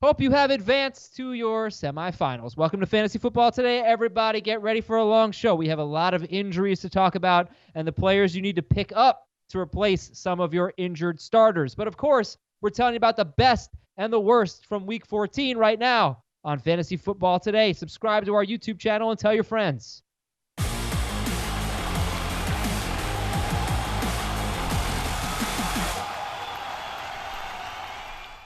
Hope you have advanced to your semifinals. Welcome to Fantasy Football Today, everybody. Get ready for a long show. We have a lot of injuries to talk about and the players you need to pick up to replace some of your injured starters. But of course, we're telling you about the best and the worst from Week 14 right now on Fantasy Football Today. Subscribe to our YouTube channel and tell your friends.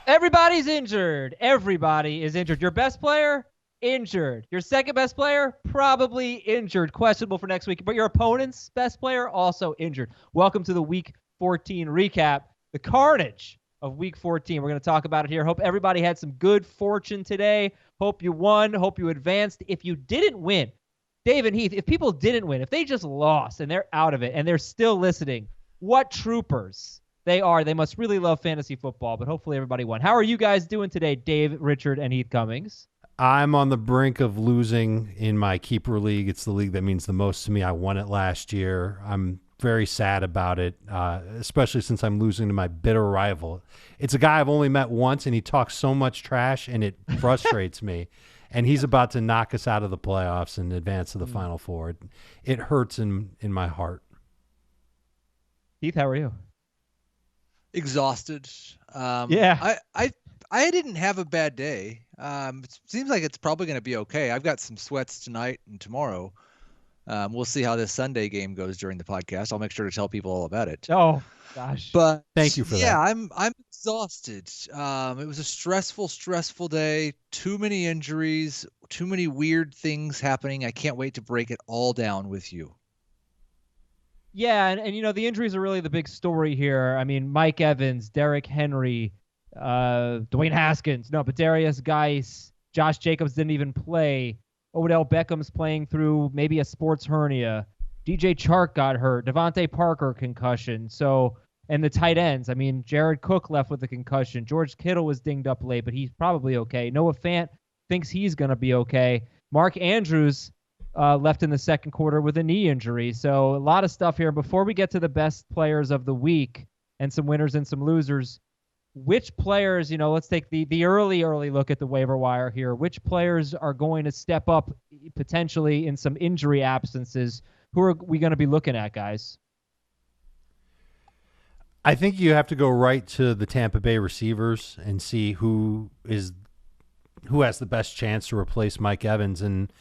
Everybody's injured. Everybody is injured. Your best player, injured. Your second best player, probably injured. Questionable for next week. But your opponent's best player, also injured. Welcome to the Week 14 recap. The carnage of Week 14. We're going to talk about it here. Hope everybody had some good fortune today. Hope you won. Hope you advanced. If you didn't win, Dave and Heath, if people didn't win, if they just lost and they're out of it and they're still listening, what troopers they are. They must really love fantasy football, but hopefully everybody won. How are you guys doing today, Dave, Richard, and Heath Cummings? I'm on the brink of losing in my keeper league. It's the league that means the most to me. I won it last year. I'm very sad about it, especially since I'm losing to my bitter rival. It's a guy I've only met once, and he talks so much trash, and it frustrates me. And he's about to knock us out of the playoffs and advance to the Final Four. It hurts in my heart. Heath, how are you? Exhausted. Yeah. I didn't have a bad day. It seems like it's probably going to be okay. I've got some sweats tonight and tomorrow. We'll see how this Sunday game goes during the podcast. I'll make sure to tell people all about it. Oh, gosh. But thank you for that. Yeah, I'm exhausted. It was a stressful day. Too many injuries, too many weird things happening. I can't wait to break it all down with you. Yeah, and you know, the injuries are really the big story here. I mean, Mike Evans, Derrick Henry, Dwayne Haskins, but Darius Geis, Josh Jacobs didn't even play. Odell Beckham's playing through maybe a sports hernia. DJ Chark got hurt. Devontae Parker, concussion. So, and the tight ends. I mean, Jared Cook left with a concussion. George Kittle was dinged up late, but he's probably okay. Noah Fant thinks he's going to be okay. Mark Andrews left in the second quarter with a knee injury. So a lot of stuff here. Before we get to the best players of the week and some winners and some losers, which players, let's take the early look at the waiver wire here. Which players are going to step up potentially in some injury absences? Who are we going to be looking at, guys? I think you have to go right to the Tampa Bay receivers and see who has the best chance to replace Mike Evans. And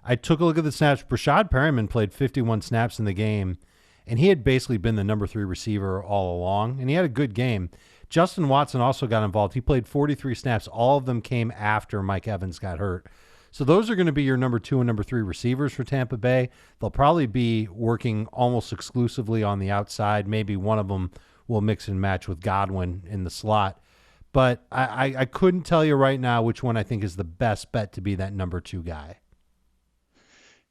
I took a look at the snaps. Brashad Perriman played 51 snaps in the game, and he had basically been the number 3 receiver all along, and he had a good game. Justin Watson also got involved. He played 43 snaps. All of them came after Mike Evans got hurt. So those are going to be your number 2 and number 3 receivers for Tampa Bay. They'll probably be working almost exclusively on the outside. Maybe one of them will mix and match with Godwin in the slot. But I couldn't tell you right now which one I think is the best bet to be that number 2 guy.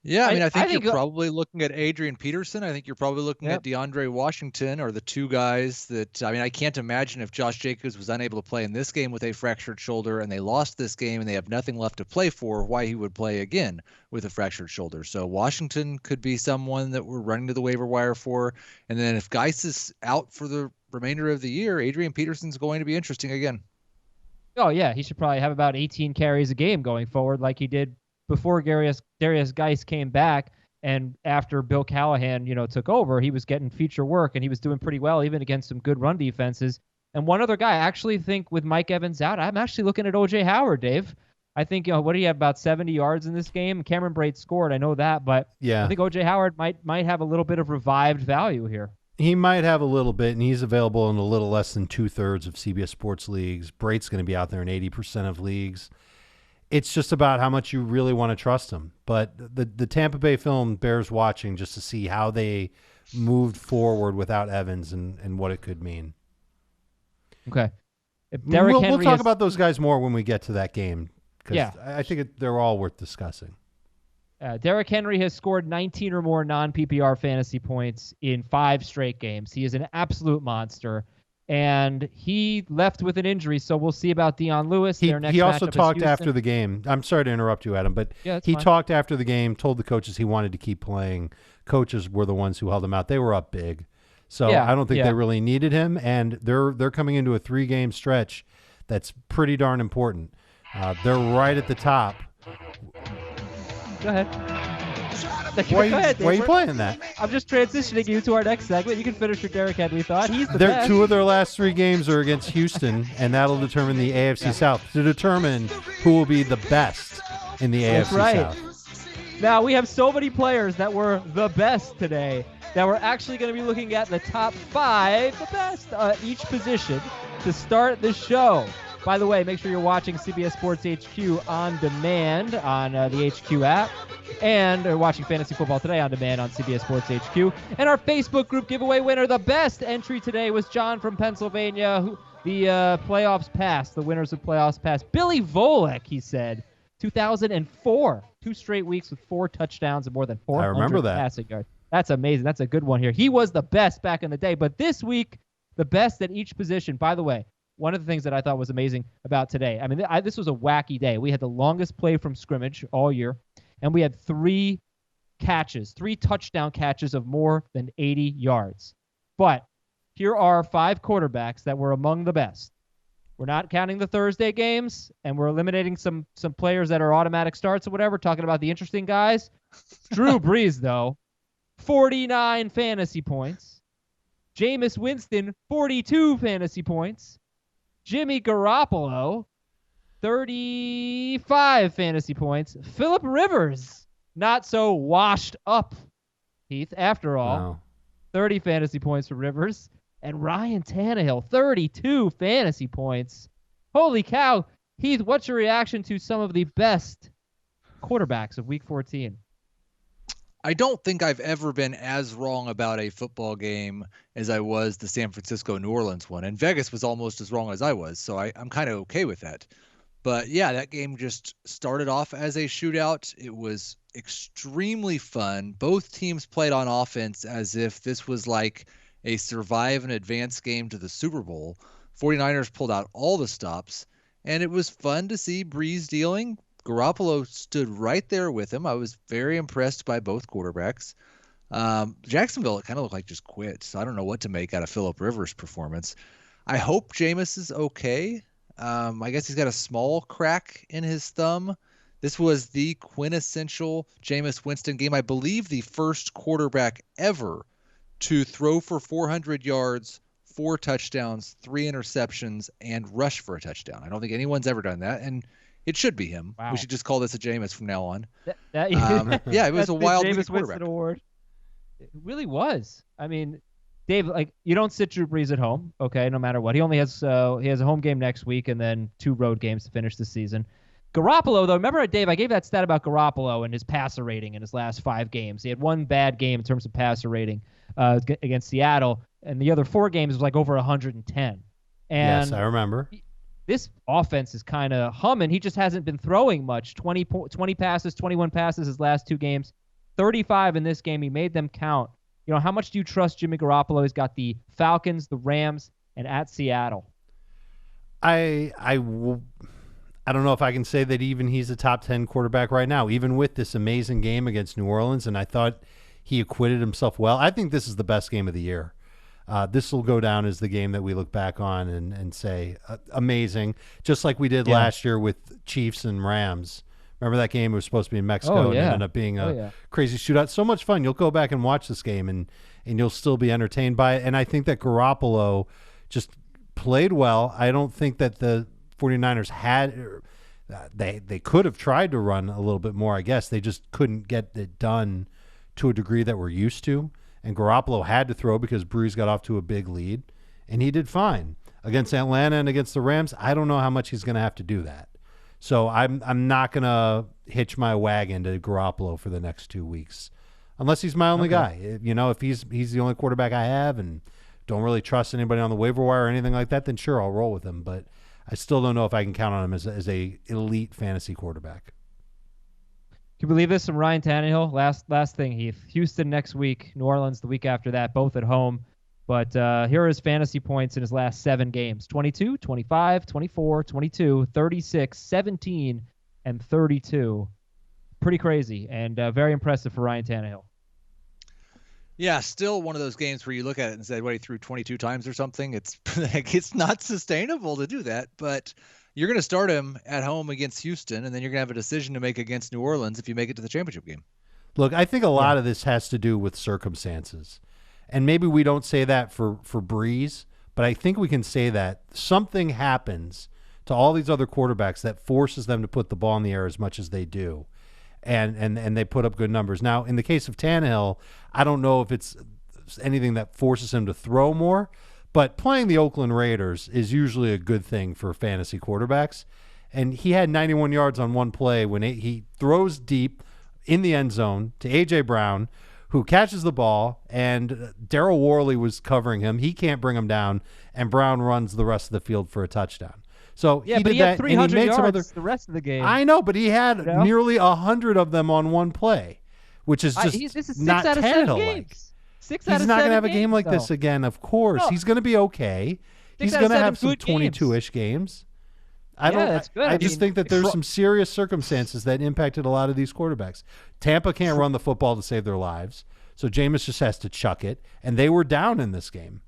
Yeah, I think you're probably looking at Adrian Peterson. I think you're probably looking at DeAndre Washington, or the two guys that, I can't imagine if Josh Jacobs was unable to play in this game with a fractured shoulder and they lost this game and they have nothing left to play for, why he would play again with a fractured shoulder. So Washington could be someone that we're running to the waiver wire for. And then if Geis is out for the remainder of the year, Adrian Peterson's going to be interesting again. Oh, yeah, he should probably have about 18 carries a game going forward like he did before Darius Geis came back, and after Bill Callahan, took over, he was getting feature work, and he was doing pretty well, even against some good run defenses. And one other guy, I actually think with Mike Evans out, I'm actually looking at O.J. Howard, Dave. I think, what do you have, about 70 yards in this game? Cameron Brate scored, I know that, but yeah, I think O.J. Howard might have a little bit of revived value here. He might have a little bit, and he's available in a little less than 2/3 of CBS Sports leagues. Brate's going to be out there in 80% of leagues. It's just about how much you really want to trust him. But the Tampa Bay film bears watching just to see how they moved forward without Evans and what it could mean. Okay. We'll talk about those guys more when we get to that game, because I think they're all worth discussing. Derrick Henry has scored 19 or more non-PPR fantasy points in 5 straight games. He is an absolute monster. And he left with an injury, so we'll see about Dion Lewis. He also talked after the game. I'm sorry to interrupt you, Adam, but he talked after the game, told the coaches he wanted to keep playing. Coaches were the ones who held him out. They were up big. So I don't think they really needed him, and they're coming into a 3-game stretch that's pretty darn important. They're right at the top. Go ahead. Why are you playing that? I'm just transitioning you to our next segment. You can finish your Derrick Henry thought. He's the best. Two of their last 3 games are against Houston, and that'll determine the AFC South to determine who will be the best in the AFC South. Now, we have so many players that were the best today that we're actually going to be looking at the top 5, the best each position to start the show. By the way, make sure you're watching CBS Sports HQ on demand on the HQ app, and watching Fantasy Football Today on demand on CBS Sports HQ. And our Facebook group giveaway winner, the best entry today was John from Pennsylvania, who the playoffs passed, the winners of playoffs passed. Billy Volek, he said, 2004, 2 straight weeks with 4 touchdowns and more than 400 passing yards. That's amazing. That's a good one here. He was the best back in the day, but this week, the best at each position. By the way, one of the things that I thought was amazing about today, I mean, this was a wacky day. We had the longest play from scrimmage all year, and we had 3 touchdown catches of more than 80 yards. But here are 5 quarterbacks that were among the best. We're not counting the Thursday games, and we're eliminating some players that are automatic starts or whatever, talking about the interesting guys. Drew Brees, though, 49 fantasy points. Jameis Winston, 42 fantasy points. Jimmy Garoppolo, 35 fantasy points. Phillip Rivers, not so washed up, Heath, after all. Wow. 30 fantasy points for Rivers. And Ryan Tannehill, 32 fantasy points. Holy cow. Heath, what's your reaction to some of the best quarterbacks of Week 14? I don't think I've ever been as wrong about a football game as I was the San Francisco-New Orleans one. And Vegas was almost as wrong as I was, so I'm kind of okay with that. But, yeah, that game just started off as a shootout. It was extremely fun. Both teams played on offense as if this was like a survive and advance game to the Super Bowl. 49ers pulled out all the stops, and it was fun to see Brees dealing. Garoppolo stood right there with him. I was very impressed by both quarterbacks. Jacksonville, it kind of looked like just quit, so I don't know what to make out of Phillip Rivers' performance. I hope Jameis is okay. I guess he's got a small crack in his thumb. This was the quintessential Jameis Winston game. I believe the first quarterback ever to throw for 400 yards, 4 touchdowns, 3 interceptions, and rush for a touchdown. I don't think anyone's ever done that, and it should be him. Wow. We should just call this a Jameis from now on. Yeah, it was a wild Jameis Winston award. It really was. I mean, Dave, like, you don't sit Drew Brees at home, okay, no matter what. He only has a home game next week and then 2 road games to finish the season. Garoppolo, though, remember, Dave, I gave that stat about Garoppolo and his passer rating in his last 5 games. He had 1 bad game in terms of passer rating against Seattle, and the other 4 games was like over 110. And yes, I remember. This offense is kind of humming. He just hasn't been throwing much. 20 passes, 21 passes his last 2 games, 35 in this game. He made them count. You know, how much do you trust Jimmy Garoppolo? He's got the Falcons, the Rams, and at Seattle. I don't know if I can say that even he's a top 10 quarterback right now, even with this amazing game against New Orleans, and I thought he acquitted himself well. I think this is the best game of the year. This will go down as the game that we look back on and say, amazing, just like we did last year with Chiefs and Rams. Remember that game? It was supposed to be in Mexico and ended up being a crazy shootout. So much fun. You'll go back and watch this game, and you'll still be entertained by it. And I think that Garoppolo just played well. I don't think that the 49ers they could have tried to run a little bit more, I guess. They just couldn't get it done to a degree that we're used to. And Garoppolo had to throw because Brees got off to a big lead, and he did fine. Against Atlanta and against the Rams, I don't know how much he's going to have to do that. So I'm not going to hitch my wagon to Garoppolo for the next 2 weeks, unless he's my only guy. You know, if he's the only quarterback I have and don't really trust anybody on the waiver wire or anything like that, then sure, I'll roll with him. But I still don't know if I can count on him as a elite fantasy quarterback. Can you believe this from Ryan Tannehill? Last thing, Heath. Houston next week, New Orleans the week after that, both at home. But here are his fantasy points in his last 7 games. 22, 25, 24, 22, 36, 17, and 32. Pretty crazy and very impressive for Ryan Tannehill. Yeah, still one of those games where you look at it and say, what, he threw 22 times or something? It's not sustainable to do that. But You're going to start him at home against Houston, and then you're going to have a decision to make against New Orleans if you make it to the championship game. Look, I think a lot of this has to do with circumstances. And maybe we don't say that for Breeze, but I think we can say that something happens to all these other quarterbacks that forces them to put the ball in the air as much as they do. And they put up good numbers. Now, in the case of Tannehill, I don't know if it's anything that forces him to throw more, but playing the Oakland Raiders is usually a good thing for fantasy quarterbacks. And he had 91 yards on one play when he throws deep in the end zone to A.J. Brown, who catches the ball, and Darryl Worley was covering him. He can't bring him down, and Brown runs the rest of the field for a touchdown. So yeah, he but did he had that, 300 and he made yards some other, the rest of the game. I know, but he had nearly 100 of them on one play, which is just this is not out of 7 Tannehill-like. games. 6 He's out of not 7 going to have a games, game like though. this again, of course. No. He's going to be okay. He's out going of to have 7 some good 22-ish games. That's good. I just think that there's some serious circumstances that impacted a lot of these quarterbacks. Tampa can't run the football to save their lives, so Jameis just has to chuck it, and they were down in this game.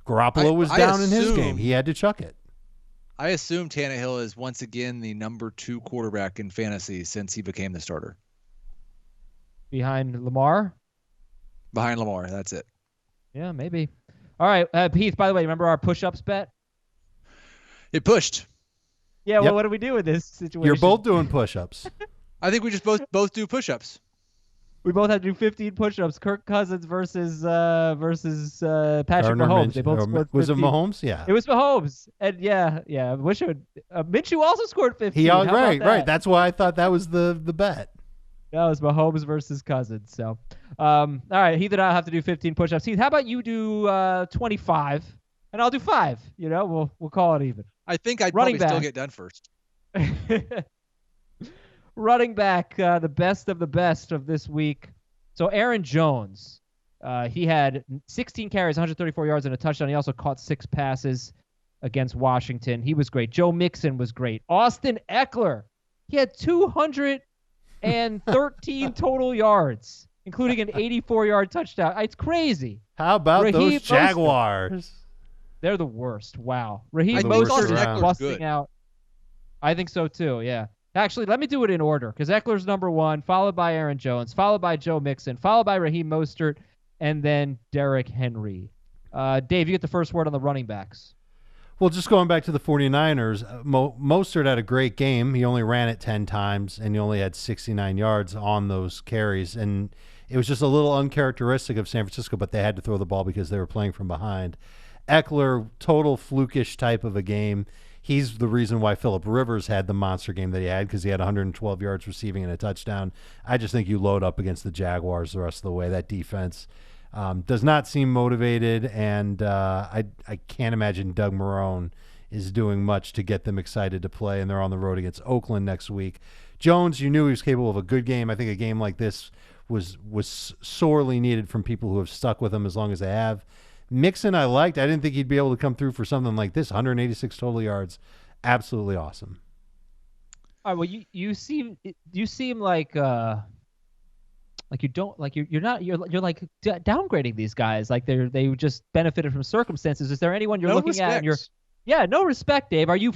Garoppolo was down in his game. He had to chuck it. I assume Tannehill is once again the number 2 quarterback in fantasy since he became the starter. Behind Lamar? Behind Lamar, that's it. Yeah, maybe. All right, Heath, by the way, remember our push-ups bet? It pushed. Yeah, well, what do we do in this situation? You're both doing push-ups. I think we just both do push-ups. We both had to do 15 push-ups. Kirk Cousins versus Patrick Gardner Mahomes. Minshew. They both scored 15. Was it Mahomes? Yeah. It was Mahomes. And yeah. I wish it would. Minshew also scored 15. Right. That's why I thought that was the bet. That was Mahomes versus Cousins. So, all right, Heath and I have to do 15 push-ups. Heath, how about you do 25, and I'll do 5. We'll call it even. I think I'd probably still get done first. Running back, the best of the best of this week. So Aaron Jones, he had 16 carries, 134 yards, and a touchdown. He also caught 6 passes against Washington. He was great. Joe Mixon was great. Austin Eckler, he had 213 total yards, including an 84-yard touchdown. It's crazy. How about Raheem those Jaguars? Mostert. They're the worst. Wow. Raheem Mostert busting out. I think so too, yeah. Actually, let me do it in order because Eckler's number 1, followed by Aaron Jones, followed by Joe Mixon, followed by Raheem Mostert, and then Derrick Henry. Dave, you get the first word on the running backs. Well, just going back to the 49ers, Mostert had a great game. He only ran it 10 times, and he only had 69 yards on those carries. And it was just a little uncharacteristic of San Francisco, but they had to throw the ball because they were playing from behind. Eckler, total flukish type of a game. He's the reason why Phillip Rivers had the monster game that he had because he had 112 yards receiving and a touchdown. I just think you load up against the Jaguars the rest of the way. That defense does not seem motivated, and I can't imagine Doug Marrone is doing much to get them excited to play, and they're on the road against Oakland next week. Jones, you knew he was capable of a good game. I think a game like this was sorely needed from people who have stuck with him as long as they have. Mixon I liked. I didn't think he'd be able to come through for something like this. 186 total yards. Absolutely awesome. All right, well, you seem like you don't like you're like downgrading these guys like they just benefited from circumstances. Is there anyone you're looking at and you're no respect, Dave? Are you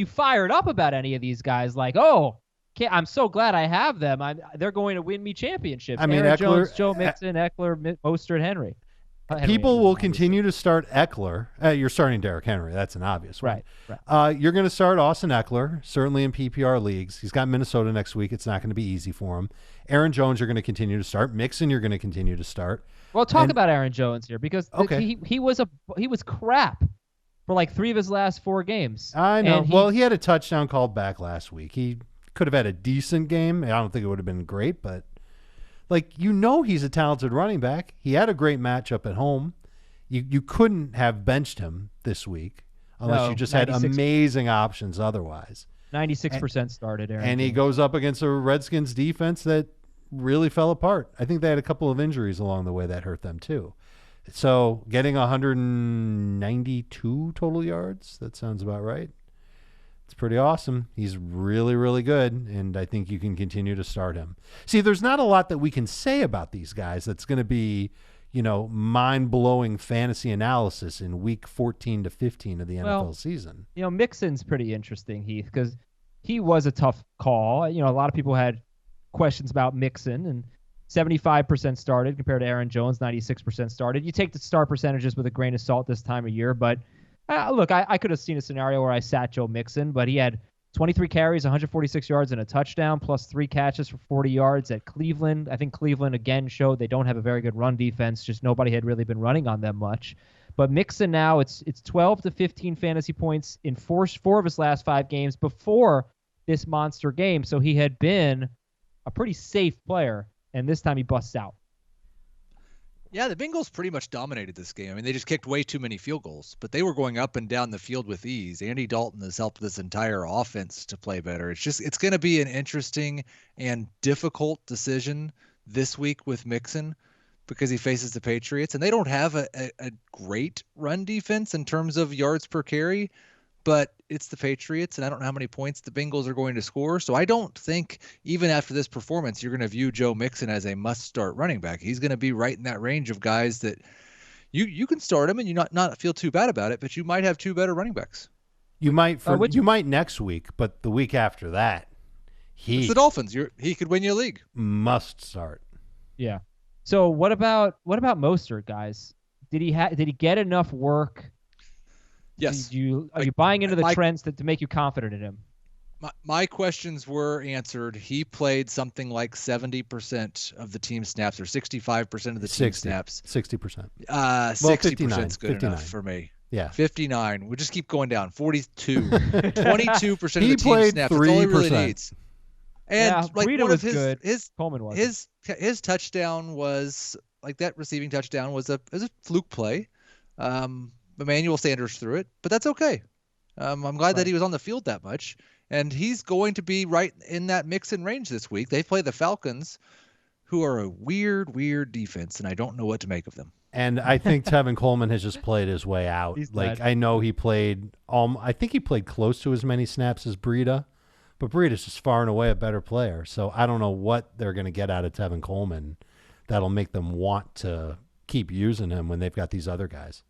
fired up about any of these guys? Like, I'm so glad I have them. They're going to win me championships. I mean, Aaron Eckler, Jones, Joe Mixon, Eckler, Mostert, Henry. People will continue to start Eckler. You're starting Derrick Henry. That's an obvious one. Right. You're going to start Austin Eckler, certainly in PPR leagues. He's got Minnesota next week. It's not going to be easy for him. Aaron Jones, you're going to continue to start. Mixon, you're going to continue to start. Well, talk about Aaron Jones here because he was crap for like 3 of his last 4 games. I know. He had a touchdown called back last week. He could have had a decent game. I don't think it would have been great, but he's a talented running back. He had a great matchup at home. You couldn't have benched him this week unless you just had amazing options otherwise. 96% started, Aaron. And he goes up against a Redskins defense that really fell apart. I think they had a couple of injuries along the way that hurt them too. So getting 192 total yards, that sounds about right. It's pretty awesome. He's really, really good, and I think you can continue to start him. See, there's not a lot that we can say about these guys that's going to be, mind-blowing fantasy analysis in week 14 to 15 of the NFL season. Mixon's pretty interesting, Heath, because he was a tough call. A lot of people had questions about Mixon, and 75% started compared to Aaron Jones, 96% started. You take the start percentages with a grain of salt this time of year, but look, I could have seen a scenario where I sat Joe Mixon, but he had 23 carries, 146 yards, and a touchdown, plus 3 catches for 40 yards at Cleveland. I think Cleveland, again, showed they don't have a very good run defense. Just nobody had really been running on them much. But Mixon now, it's 12 to 15 fantasy points in four of his last 5 games before this monster game. So he had been a pretty safe player, and this time he busts out. Yeah, the Bengals pretty much dominated this game. I mean, they just kicked way too many field goals, but they were going up and down the field with ease. Andy Dalton has helped this entire offense to play better. It's going to be an interesting and difficult decision this week with Mixon because he faces the Patriots, and they don't have a great run defense in terms of yards per carry, but it's the Patriots, and I don't know how many points the Bengals are going to score. So I don't think even after this performance, you're going to view Joe Mixon as a must-start running back. He's going to be right in that range of guys that you can start him and you not feel too bad about it, but you might have 2 better running backs. You might you might next week, but the week after that, it's the Dolphins. He could win your league. Must start. Yeah. So what about Mostert, guys? Did he get enough work? Yes. Are you buying into the trends to make you confident in him? My questions were answered. He played something like 70% of the team snaps, or 65% of the team snaps. 60%. 60% is good 59. enough for me. Yeah. 59. We'll just keep going down. 42. 22% of the team played snaps. 3%. That's all he really needs. And Rita was good. Coleman was. His touchdown was that receiving touchdown was a fluke play. Emmanuel Sanders threw it, but that's okay. I'm glad that he was on the field that much, and he's going to be right in that Mixon range this week. They play the Falcons, who are a weird defense, and I don't know what to make of them. And I think Tevin Coleman has just played his way out. I know he played I think he played close to as many snaps as Breida, but Breida's just far and away a better player. So I don't know what they're going to get out of Tevin Coleman that'll make them want to keep using him when they've got these other guys.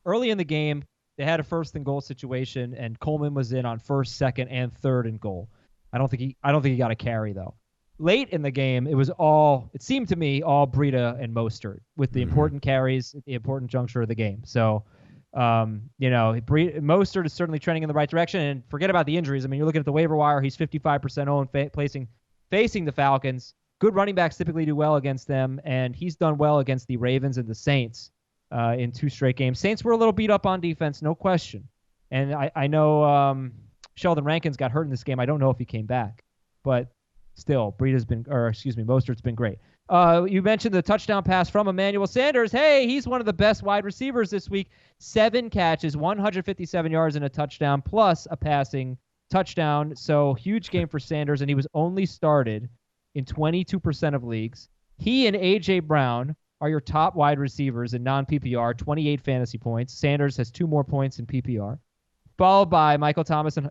Early in the game, they had a 1st and goal situation, and Coleman was in on 1st, 2nd, and 3rd and goal. I don't think he got a carry though. Late in the game, it seemed to me all Breida and Mostert with the important carries at the important juncture of the game. So, Mostert is certainly trending in the right direction. And forget about the injuries. I mean, you're looking at the waiver wire. He's 55% owned, facing the Falcons. Good running backs typically do well against them, and he's done well against the Ravens and the Saints. In 2 straight games. Saints were a little beat up on defense, no question. And I know Sheldon Rankins got hurt in this game. I don't know if he came back. But still, Mostert's been great. You mentioned the touchdown pass from Emmanuel Sanders. Hey, he's one of the best wide receivers this week. 7 catches, 157 yards and a touchdown, plus a passing touchdown. So huge game for Sanders, and he was only started in 22% of leagues. He and A.J. Brown are your top wide receivers in non-PPR, 28 fantasy points. Sanders has 2 more points in PPR, followed by Michael Thomas and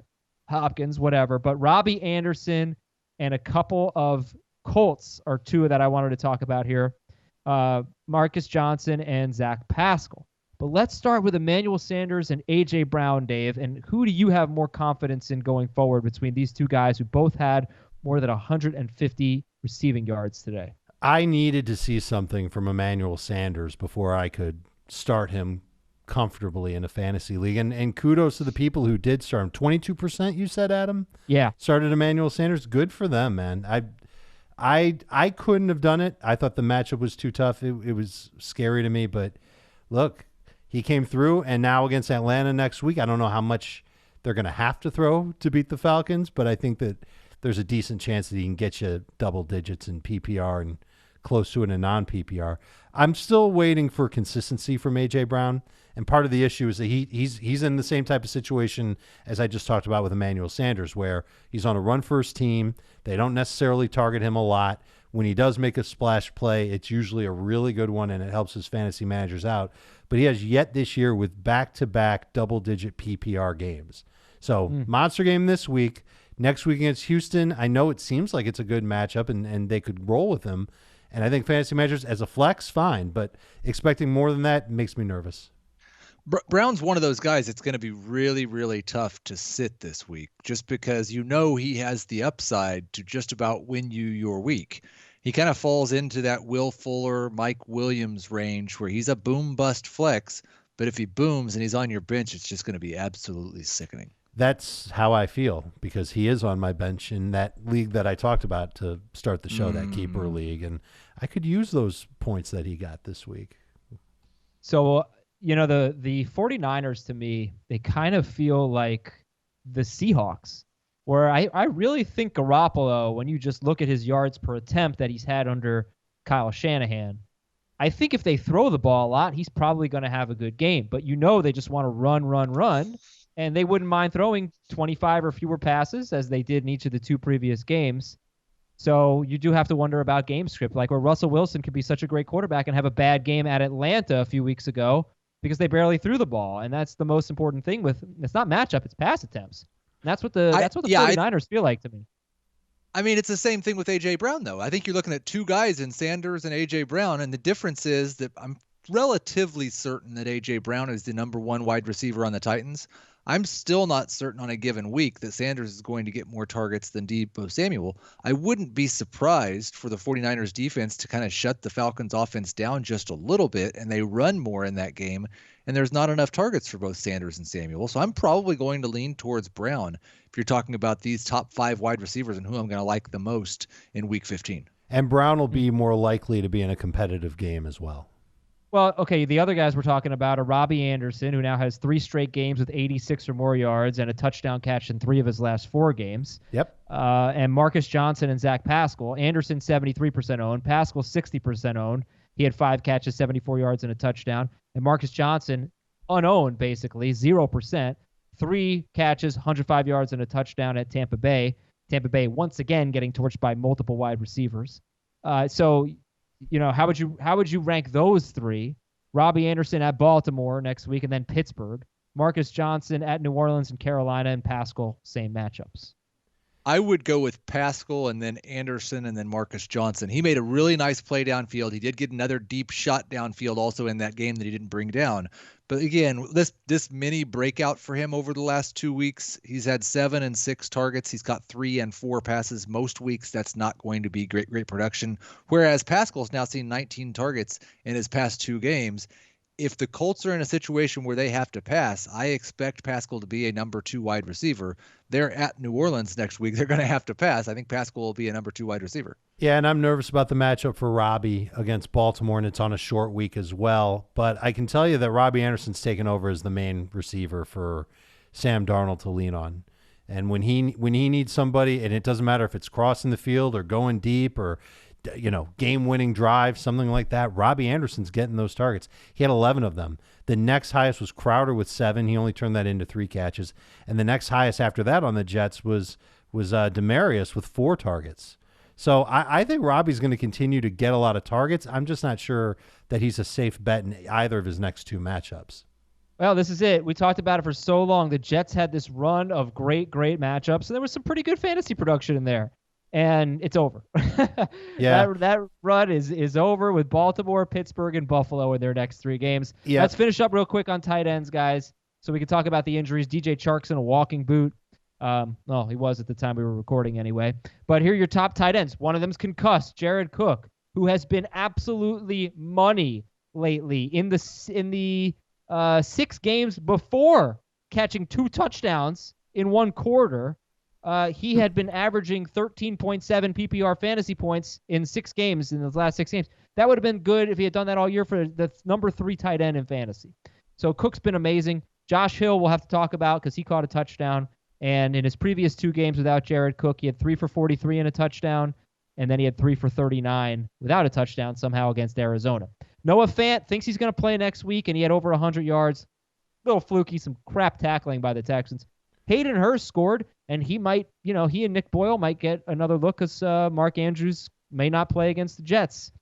Hopkins, whatever. But Robbie Anderson and a couple of Colts are 2 that I wanted to talk about here. Marcus Johnson and Zach Pascal. But let's start with Emmanuel Sanders and A.J. Brown, Dave. And who do you have more confidence in going forward between these 2 guys who both had more than 150 receiving yards today? I needed to see something from Emmanuel Sanders before I could start him comfortably in a fantasy league. And kudos to the people who did start him. 22%, you said, Adam? Yeah. Started Emmanuel Sanders. Good for them, man. I couldn't have done it. I thought the matchup was too tough. It was scary to me. But look, he came through, and now against Atlanta next week, I don't know how much they're going to have to throw to beat the Falcons, but I think that there's a decent chance that he can get you double digits in PPR and close to it in non-PPR. I'm still waiting for consistency from A.J. Brown, and part of the issue is that he's in the same type of situation as I just talked about with Emmanuel Sanders, where he's on a run-first team. They don't necessarily target him a lot. When he does make a splash play, it's usually a really good one, and it helps his fantasy managers out. But he has yet this year with back-to-back double-digit PPR games. So monster game this week. Next week against Houston, I know it seems like it's a good matchup, and they could roll with him. And I think fantasy managers as a flex, fine, but expecting more than that makes me nervous. Brown's one of those guys that's going to be really, really tough to sit this week just because he has the upside to just about win you your week. He kind of falls into that Will Fuller, Mike Williams range where he's a boom bust flex, but if he booms and he's on your bench, it's just going to be absolutely sickening. That's how I feel because he is on my bench in that league that I talked about to start the show, that keeper league, and I could use those points that he got this week. So, the 49ers to me, they kind of feel like the Seahawks, where I really think Garoppolo, when you just look at his yards per attempt that he's had under Kyle Shanahan, I think if they throw the ball a lot, he's probably going to have a good game. But they just want to run, and they wouldn't mind throwing 25 or fewer passes as they did in each of the 2 previous games. So you do have to wonder about game script, like where Russell Wilson could be such a great quarterback and have a bad game at Atlanta a few weeks ago because they barely threw the ball. And that's the most important thing it's not matchup, it's pass attempts. And that's what the 49ers feel like to me. I mean, it's the same thing with A.J. Brown, though. I think you're looking at 2 guys in Sanders and A.J. Brown, and the difference is that I'm relatively certain that A.J. Brown is the number 1 wide receiver on the Titans. I'm still not certain on a given week that Sanders is going to get more targets than Deebo Samuel. I wouldn't be surprised for the 49ers defense to kind of shut the Falcons offense down just a little bit, and they run more in that game, and there's not enough targets for both Sanders and Samuel. So I'm probably going to lean towards Brown if you're talking about these top 5 wide receivers and who I'm going to like the most in week 15. And Brown will be more likely to be in a competitive game as well. Well, okay, the other guys we're talking about are Robbie Anderson, who now has 3 straight games with 86 or more yards and a touchdown catch in 3 of his last 4 games. Yep. And Marcus Johnson and Zach Pascal. Anderson, 73% owned. Pascal, 60% owned. He had 5 catches, 74 yards, and a touchdown. And Marcus Johnson, unowned, basically, 0%. 3 catches, 105 yards, and a touchdown at Tampa Bay. Tampa Bay, once again, getting torched by multiple wide receivers. So how would you rank those 3? Robbie Anderson at Baltimore next week, and then Pittsburgh. Marcus Johnson at New Orleans and Carolina, and Pascal, same matchups. I would go with Pascal and then Anderson and then Marcus Johnson. He made a really nice play downfield. He did get another deep shot downfield also in that game that he didn't bring down. But again, this mini breakout for him over the last 2 weeks, he's had 7 and 6 targets. He's got 3 and 4 passes. Most weeks, that's not going to be great production. Whereas Pascal's now seen 19 targets in his past 2 games. If the Colts are in a situation where they have to pass, I expect Pascal to be a number 2 wide receiver. They're at New Orleans next week. They're going to have to pass. I think Pascal will be a number 2 wide receiver. Yeah, and I'm nervous about the matchup for Robbie against Baltimore, and it's on a short week as well. But I can tell you that Robbie Anderson's taken over as the main receiver for Sam Darnold to lean on. And when he needs somebody, and it doesn't matter if it's crossing the field or going deep or game-winning drive, something like that, Robbie Anderson's getting those targets. He had 11 of them. The next highest was Crowder with 7. He only turned that into 3 catches. And the next highest after that on the Jets was Demarius with 4 targets. So I think Robbie's going to continue to get a lot of targets. I'm just not sure that he's a safe bet in either of his next 2 matchups. Well, this is it. We talked about it for so long. The Jets had this run of great matchups, and there was some pretty good fantasy production in there. And it's over. Yeah. That run is over with Baltimore, Pittsburgh, and Buffalo in their next 3 games. Yeah. Let's finish up real quick on tight ends, guys, so we can talk about the injuries. DJ Chark's in a walking boot. Well, he was at the time we were recording anyway. But here are your top tight ends. One of them's concussed, Jared Cook, who has been absolutely money lately in the 6 games before catching 2 touchdowns in 1 quarter. He had been averaging 13.7 PPR fantasy points in 6 games in the last 6 games. That would have been good if he had done that all year for the number 3 tight end in fantasy. So Cook's been amazing. Josh Hill we'll have to talk about because he caught a touchdown. And in his previous 2 games without Jared Cook, he had 3 for 43 and a touchdown. And then he had 3 for 39 without a touchdown somehow against Arizona. Noah Fant thinks he's going to play next week, and he had over 100 yards. Little fluky, some crap tackling by the Texans. Hayden Hurst scored, and he might, he and Nick Boyle might get another look because Mark Andrews may not play against the Jets.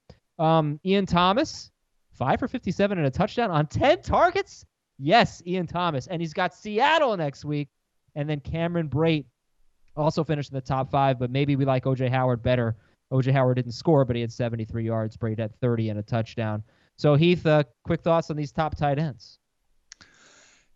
Ian Thomas, 5 for 57 and a touchdown on 10 targets. Yes, Ian Thomas. And he's got Seattle next week. And then Cameron Brate also finished in the top 5, but maybe we like O.J. Howard better O.J. Howard didn't score, but he had 73 yards. Brady had 30 and a touchdown. So, Heath, quick thoughts on these top tight ends?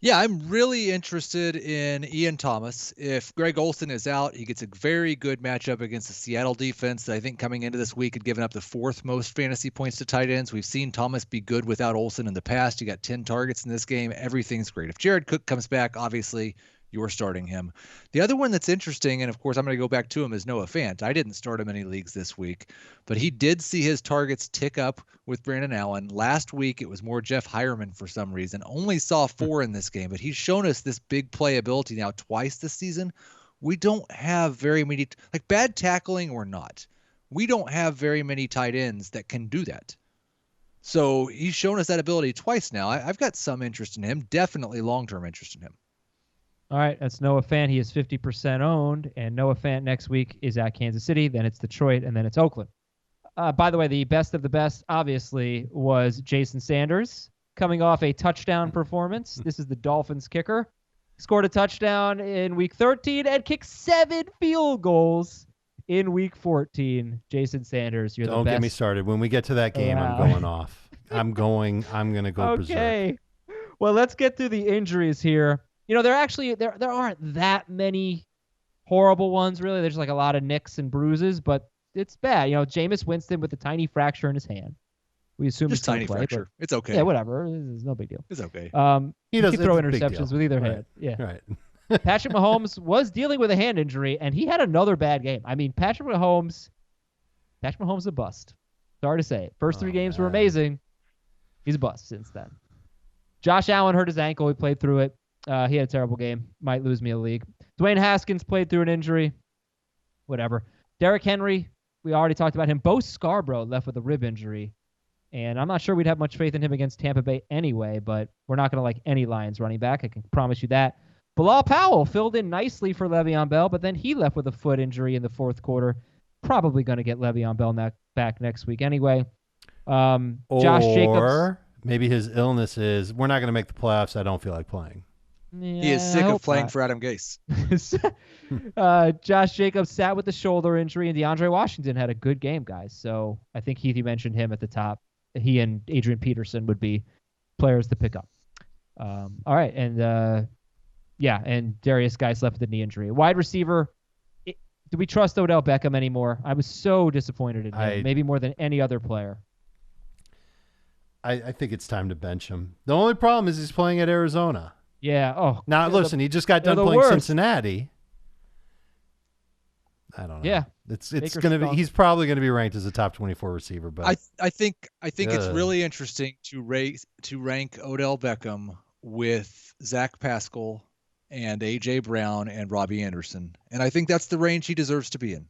Yeah, I'm really interested in Ian Thomas. If Greg Olsen is out, he gets a very good matchup against the Seattle defense that I think coming into this week had given up the 4th most fantasy points to tight ends. We've seen Thomas be good without Olsen in the past. You got 10 targets in this game. Everything's great. If Jared Cook comes back, obviously you're starting him. The other one that's interesting, and of course I'm going to go back to him, is Noah Fant. I didn't start him in any leagues this week, but he did see his targets tick up with Brandon Allen. Last week it was more Jeff Hireman for some reason. Only saw 4 in this game, but he's shown us this big playability now twice this season. We don't have very many, like bad tackling or not, we don't have very many tight ends that can do that. So he's shown us that ability twice now. I've got some interest in him, definitely long-term interest in him. All right, that's Noah Fant. He is 50% owned, and Noah Fant next week is at Kansas City, then it's Detroit, and then it's Oakland. By the way, the best of the best, obviously, was Jason Sanders coming off a touchdown performance. This is the Dolphins kicker. Scored a touchdown in Week 13 and kicked 7 field goals in Week 14. Jason Sanders, you're the best. Don't get me started. When we get to that game, I'm going off. I'm going to go berserk. Okay. Well, let's get through the injuries here. You know, there aren't that many horrible ones, really. There's like a lot of nicks and bruises, but it's bad. You know, Jameis Winston with a tiny fracture in his hand. We assume just it's tiny fracture. It's okay. Yeah, whatever. It's no big deal. It's okay. He can throw interceptions with either hand. Yeah. Right. Patrick Mahomes was dealing with a hand injury, and he had another bad game. I mean, Patrick Mahomes a bust. Sorry to say it. First 3 games were amazing. He's a bust since then. Josh Allen hurt his ankle. He played through it. He had a terrible game. Might lose me a league. Dwayne Haskins played through an injury. Whatever. Derrick Henry, we already talked about him. Bo Scarborough left with a rib injury. And I'm not sure we'd have much faith in him against Tampa Bay anyway, but we're not going to like any Lions running back. I can promise you that. Bilal Powell filled in nicely for Le'Veon Bell, but then he left with a foot injury in the 4th quarter. Probably going to get Le'Veon Bell back next week anyway. Josh Jacobs. Maybe his illness is, we're not going to make the playoffs. I don't feel like playing. Yeah, he is sick of playing for Adam Gase. Josh Jacobs sat with the shoulder injury, and DeAndre Washington had a good game, guys. So I think Heath, you mentioned him at the top. He and Adrian Peterson would be players to pick up. All right, and and Darius Guice left with a knee injury. Wide receiver, do we trust Odell Beckham anymore? I was so disappointed in him, maybe more than any other player. I think it's time to bench him. The only problem is he's playing at Arizona. Yeah. Oh. Now listen, he just got done playing Cincinnati. I don't know. Yeah. It's going to be. He's probably going to be ranked as a top 24 receiver. But I think it's really interesting to rank Odell Beckham with Zach Pascal and A.J. Brown and Robbie Anderson, and I think that's the range he deserves to be in.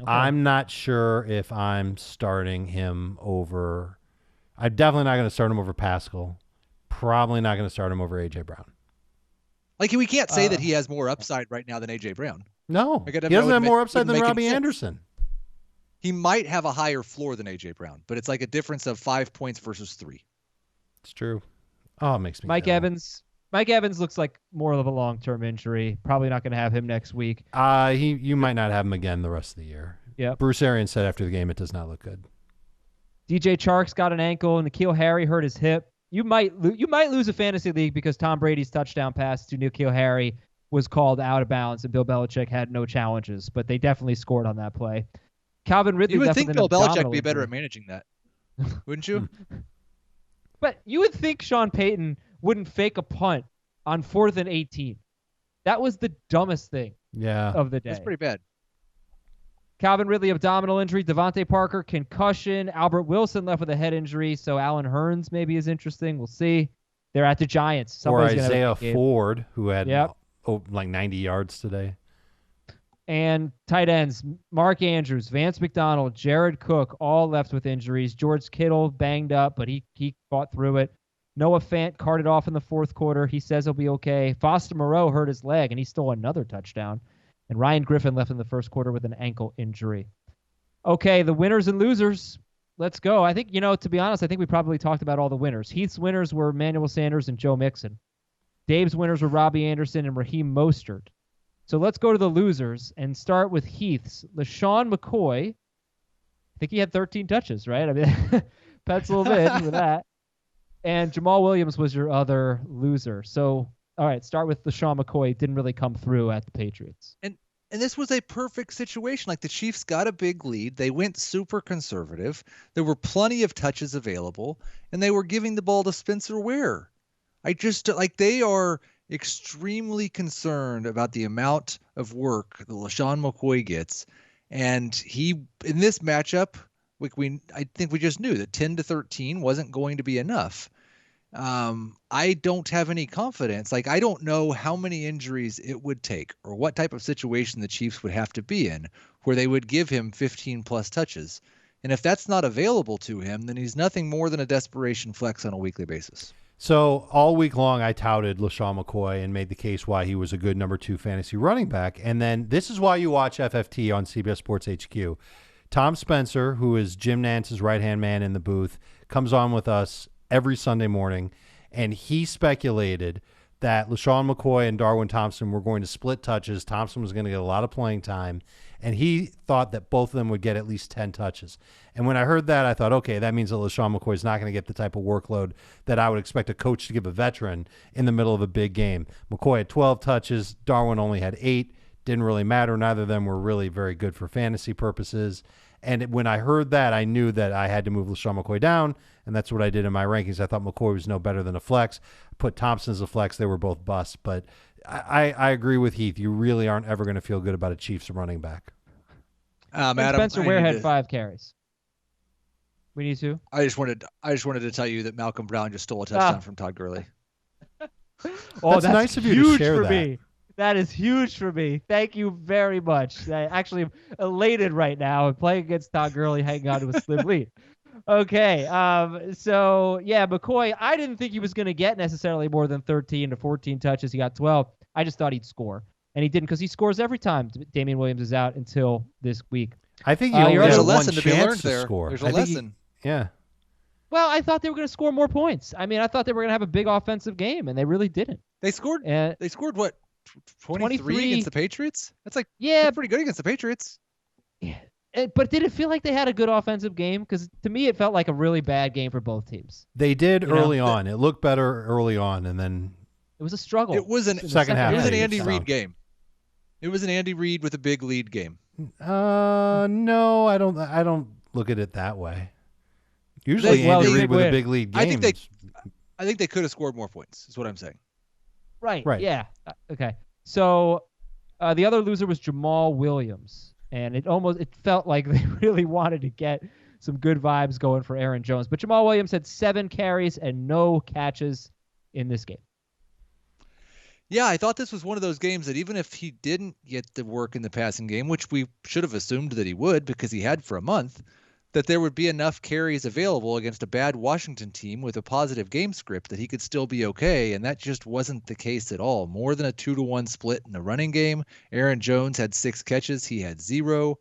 Okay. I'm not sure if I'm starting him over. I'm definitely not going to start him over Pascal. Probably not going to start him over A.J. Brown. Like, we can't say that he has more upside right now than A.J. Brown. No, he doesn't have more upside than Robbie Anderson. He might have a higher floor than A.J. Brown, but it's like a difference of 5 points versus 3. It's true. Oh, it makes me Mike Evans. Mike Evans looks like more of a long-term injury. Probably not going to have him next week. You might not have him again the rest of the year. Yeah. Bruce Arians said after the game it does not look good. DJ Chark's got an ankle, and N'Keal Harry hurt his hip. You might lose a fantasy league because Tom Brady's touchdown pass to N'Keal Harry was called out of bounds, and Bill Belichick had no challenges, but they definitely scored on that play. Calvin Ridley. You would think Bill Belichick would be better at managing that, wouldn't you? But you would think Sean Payton wouldn't fake a punt on 4th and 18. That was the dumbest thing of the day. That's pretty bad. Calvin Ridley, abdominal injury. Devontae Parker, concussion. Albert Wilson left with a head injury, so Alan Hearns maybe is interesting. We'll see. They're at the Giants. Somebody's or Isaiah Ford, who had like 90 yards today. And tight ends, Mark Andrews, Vance McDonald, Jared Cook, all left with injuries. George Kittle banged up, but he fought through it. Noah Fant carted off in the 4th quarter. He says he'll be okay. Foster Moreau hurt his leg, and he stole another touchdown. And Ryan Griffin left in the 1st quarter with an ankle injury. Okay, the winners and losers. Let's go. I think, to be honest, I think we probably talked about all the winners. Heath's winners were Emmanuel Sanders and Joe Mixon. Dave's winners were Robbie Anderson and Raheem Mostert. So let's go to the losers and start with Heath's. LeSean McCoy, I think he had 13 touches, right? I mean, pencil him in with that. And Jamal Williams was your other loser. So, all right, start with LeSean McCoy. Didn't really come through at the Patriots. And this was a perfect situation. Like, the Chiefs got a big lead. They went super conservative. There were plenty of touches available, and they were giving the ball to Spencer Ware. They are extremely concerned about the amount of work that LeSean McCoy gets. And he, in this matchup, I think we just knew that 10-13 wasn't going to be enough. I don't have any confidence. Like, I don't know how many injuries it would take or what type of situation the Chiefs would have to be in where they would give him 15 plus touches. And if that's not available to him, then he's nothing more than a desperation flex on a weekly basis. So all week long, I touted LeSean McCoy and made the case why he was a good number 2 fantasy running back. And then this is why you watch FFT on CBS Sports HQ. Tom Spencer, who is Jim Nance's right-hand man in the booth, comes on with us every Sunday morning, and he speculated that LeSean McCoy and Darwin Thompson were going to split touches. Thompson was going to get a lot of playing time, and he thought that both of them would get at least 10 touches. And when I heard that, I thought, okay, that means that LeSean McCoy is not going to get the type of workload that I would expect a coach to give a veteran in the middle of a big game. McCoy had 12 touches. Darwin only had 8. Didn't really matter. Neither of them were really very good for fantasy purposes. And when I heard that, I knew that I had to move LeSean McCoy down, and that's what I did in my rankings. I thought McCoy was no better than a flex. I put Thompson as a flex. They were both busts. But I agree with Heath. You really aren't ever going to feel good about a Chiefs running back. Adam, Spencer Ware had 5 carries. We need to. I just wanted to tell you that Malcolm Brown just stole a touchdown from Todd Gurley. That's nice of you to share that. Me. That is huge for me. Thank you very much. I actually am elated right now and playing against Todd Gurley, hanging on to a slim lead. Okay. So, yeah, McCoy, I didn't think he was going to get necessarily more than 13 to 14 touches. He got 12. I just thought he'd score. And he didn't, because he scores every time Damian Williams is out until this week. I think he only had a one lesson to be learned chance to there. score. There's a lesson. Yeah. Well, I thought they were going to score more points. I mean, I thought they were going to have a big offensive game, and they really didn't. They scored what? 23 against the Patriots? That's pretty good against the Patriots. Yeah. But did it feel like they had a good offensive game? Because to me, it felt like a really bad game for both teams. They did early on. It looked better early on, and then it was a struggle. It was second half. It was an Andy Reid game. It was an Andy Reid with a big lead game. No, I don't look at it that way. Usually Andy Reid with a big lead game. I think they could have scored more points, is what I'm saying. Right. Yeah. Okay. So the other loser was Jamal Williams, and it felt like they really wanted to get some good vibes going for Aaron Jones. But Jamal Williams had 7 carries and no catches in this game. Yeah, I thought this was one of those games that even if he didn't get the work in the passing game, which we should have assumed that he would because he had for a month, that there would be enough carries available against a bad Washington team with a positive game script that he could still be okay, and that just wasn't the case at all. More than a 2-to-1 split in the running game. Aaron Jones had 6 catches. He had 0.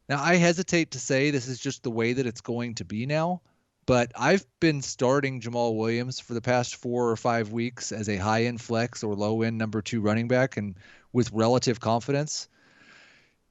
Now, I hesitate to say this is just the way that it's going to be now, but I've been starting Jamal Williams for the past 4 or 5 weeks as a high-end flex or low-end number 2 running back, and with relative confidence.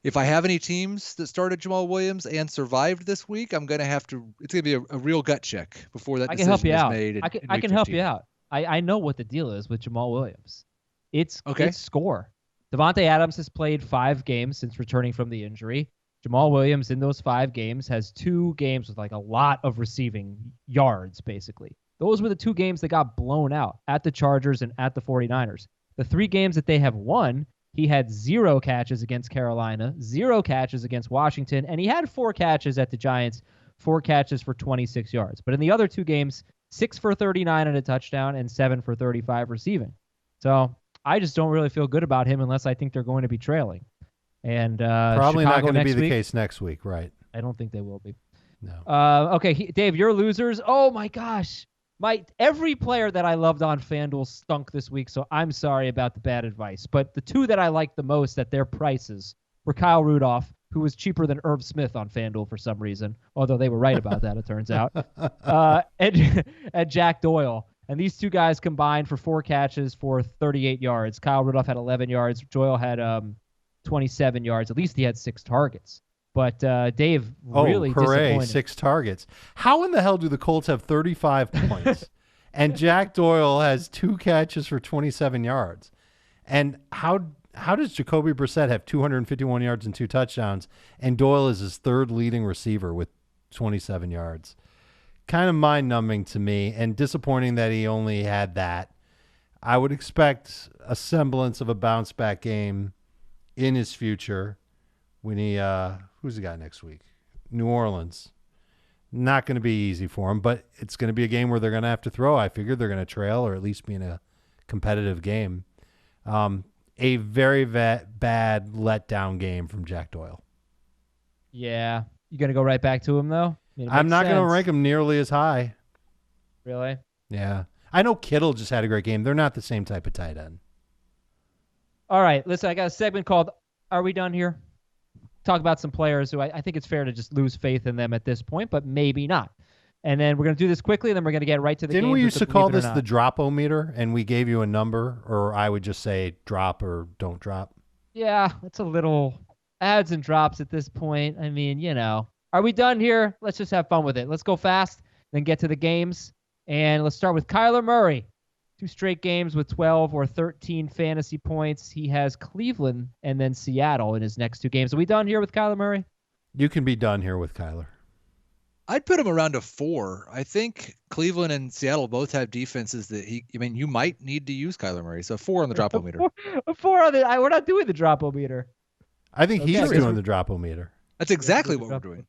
If I have any teams that started Jamal Williams and survived this week, it's going to be a real gut check before that decision is made. I can help you out. I know what the deal is with Jamal Williams. It's score. Davante Adams has played 5 games since returning from the injury. Jamal Williams in those 5 games has 2 games with like a lot of receiving yards, basically. Those were the 2 games that got blown out at the Chargers and at the 49ers. The 3 games that they have won, he had 0 catches against Carolina, 0 catches against Washington, and he had 4 catches at the Giants, 4 catches for 26 yards. But in the other 2 games, 6 for 39 and a touchdown and 7 for 35 receiving. So I just don't really feel good about him unless I think they're going to be trailing. And probably Chicago not going to be the week, case next week, right? I don't think they will be. No. Okay, Dave, your losers. Oh my gosh, every player that I loved on FanDuel stunk this week. So I'm sorry about the bad advice. But the 2 that I liked the most at their prices were Kyle Rudolph, who was cheaper than Irv Smith on FanDuel for some reason, although they were right about that, it turns out, and Jack Doyle. And these two guys combined for 4 catches for 38 yards. Kyle Rudolph had 11 yards. Doyle had 27 yards. At least he had 6 targets. But Dave, really disappointed. 6 targets. How in the hell do the Colts have 35 points and Jack Doyle has 2 catches for 27 yards? And how does Jacoby Brissett have 251 yards and 2 touchdowns and Doyle is his 3rd leading receiver with 27 yards? Kind of mind-numbing to me and disappointing that he only had that. I would expect a semblance of a bounce-back game in his future when he who's he got next week? New Orleans. Not going to be easy for him, but it's going to be a game where they're going to have to throw. I figured they're going to trail or at least be in a competitive game. A very bad letdown game from Jack Doyle. Yeah. You going to go right back to him, though? I'm not going to rank him nearly as high. Really? Yeah. I know Kittle just had a great game. They're not the same type of tight end. All right. Listen, I got a segment called Are We Done Here? Talk about some players who I think it's fair to just lose faith in them at this point, but maybe not. And then we're going to do this quickly, and then we're going to get right to the game. Didn't we used to call this the drop-o-meter, and we gave you a number, or I would just say drop or don't drop? Yeah, it's a little adds and drops at this point. I mean, Are we done here? Let's just have fun with it. Let's go fast, then get to the games. And let's start with Kyler Murray. 2 straight games with 12 or 13 fantasy points. He has Cleveland and then Seattle in his next 2 games. Are we done here with Kyler Murray? You can be done here with Kyler. I'd put him around a 4. I think Cleveland and Seattle both have defenses that you might need to use Kyler Murray. So 4 on the drop-o-meter. A 4 on the. We're not doing the drop-o-meter. I think he's doing the drop-o-meter. That's exactly what we're doing.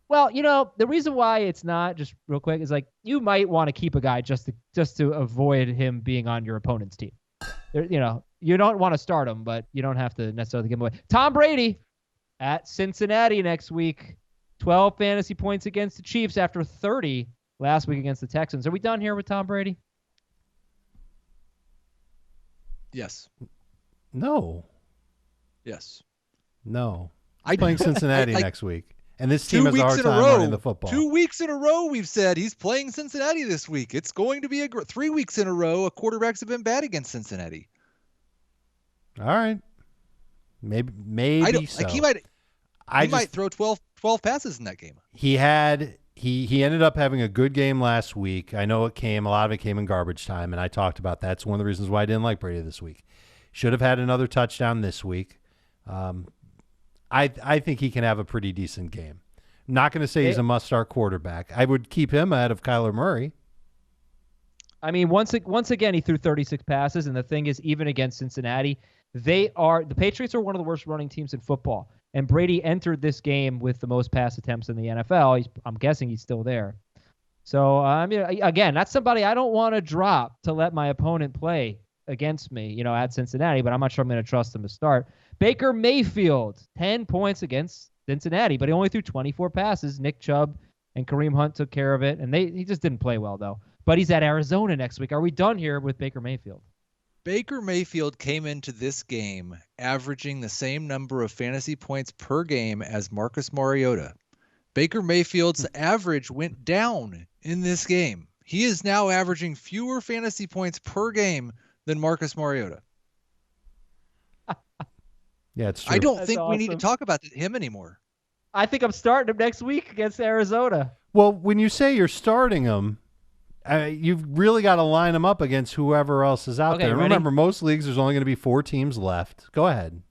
Well, the reason why it's not, just real quick, is like you might want to keep a guy just to avoid him being on your opponent's team. You don't want to start him, but you don't have to necessarily give him away. Tom Brady at Cincinnati next week. 12 fantasy points against the Chiefs after 30 last week against the Texans. Are we done here with Tom Brady? Yes. No. Yes. No. He's playing Cincinnati next week. And this team has a hard time running the football. 2 weeks in a row, we've said he's playing Cincinnati this week. It's going to be 3 weeks in a row. Quarterbacks have been bad against Cincinnati. All right. Maybe so. He might throw 12 passes in that game. He ended up having a good game last week. I know a lot of it came in garbage time, and I talked about that. It's one of the reasons why I didn't like Brady this week. Should have had another touchdown this week. I think he can have a pretty decent game. I'm not going to say he's a must-start quarterback. I would keep him ahead of Kyler Murray. I mean, once again, he threw 36 passes, and the thing is, even against Cincinnati, the Patriots are one of the worst running teams in football, and Brady entered this game with the most pass attempts in the NFL. I'm guessing he's still there. So, I mean, again, that's somebody I don't want to drop to let my opponent play against me, at Cincinnati, but I'm not sure I'm going to trust him to start. Baker Mayfield, 10 points against Cincinnati, but he only threw 24 passes. Nick Chubb and Kareem Hunt took care of it, and he just didn't play well, though. But he's at Arizona next week. Are we done here with Baker Mayfield? Baker Mayfield came into this game averaging the same number of fantasy points per game as Marcus Mariota. Baker Mayfield's average went down in this game. He is now averaging fewer fantasy points per game than Marcus Mariota. Yeah, it's true. I don't think we need to talk about him anymore. I think I'm starting him next week against Arizona. Well, when you say you're starting him, you've really got to line him up against whoever else is out there. Ready? Remember, most leagues, there's only going to be 4 teams left. Go ahead.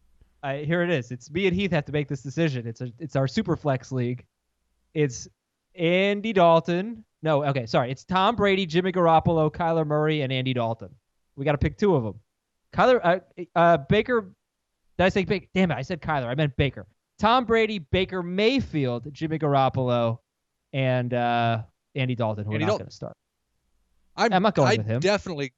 Here it is. It's me and Heath have to make this decision. It's our super flex league. It's Andy Dalton. No, okay, sorry. It's Tom Brady, Jimmy Garoppolo, Kyler Murray, and Andy Dalton. We got to pick 2 of them. Baker. Did I say Baker? Damn it, I said Kyler. I meant Baker. Tom Brady, Baker Mayfield, Jimmy Garoppolo, and Andy Dalton, who are not going to start. I'm not going with him. Definitely,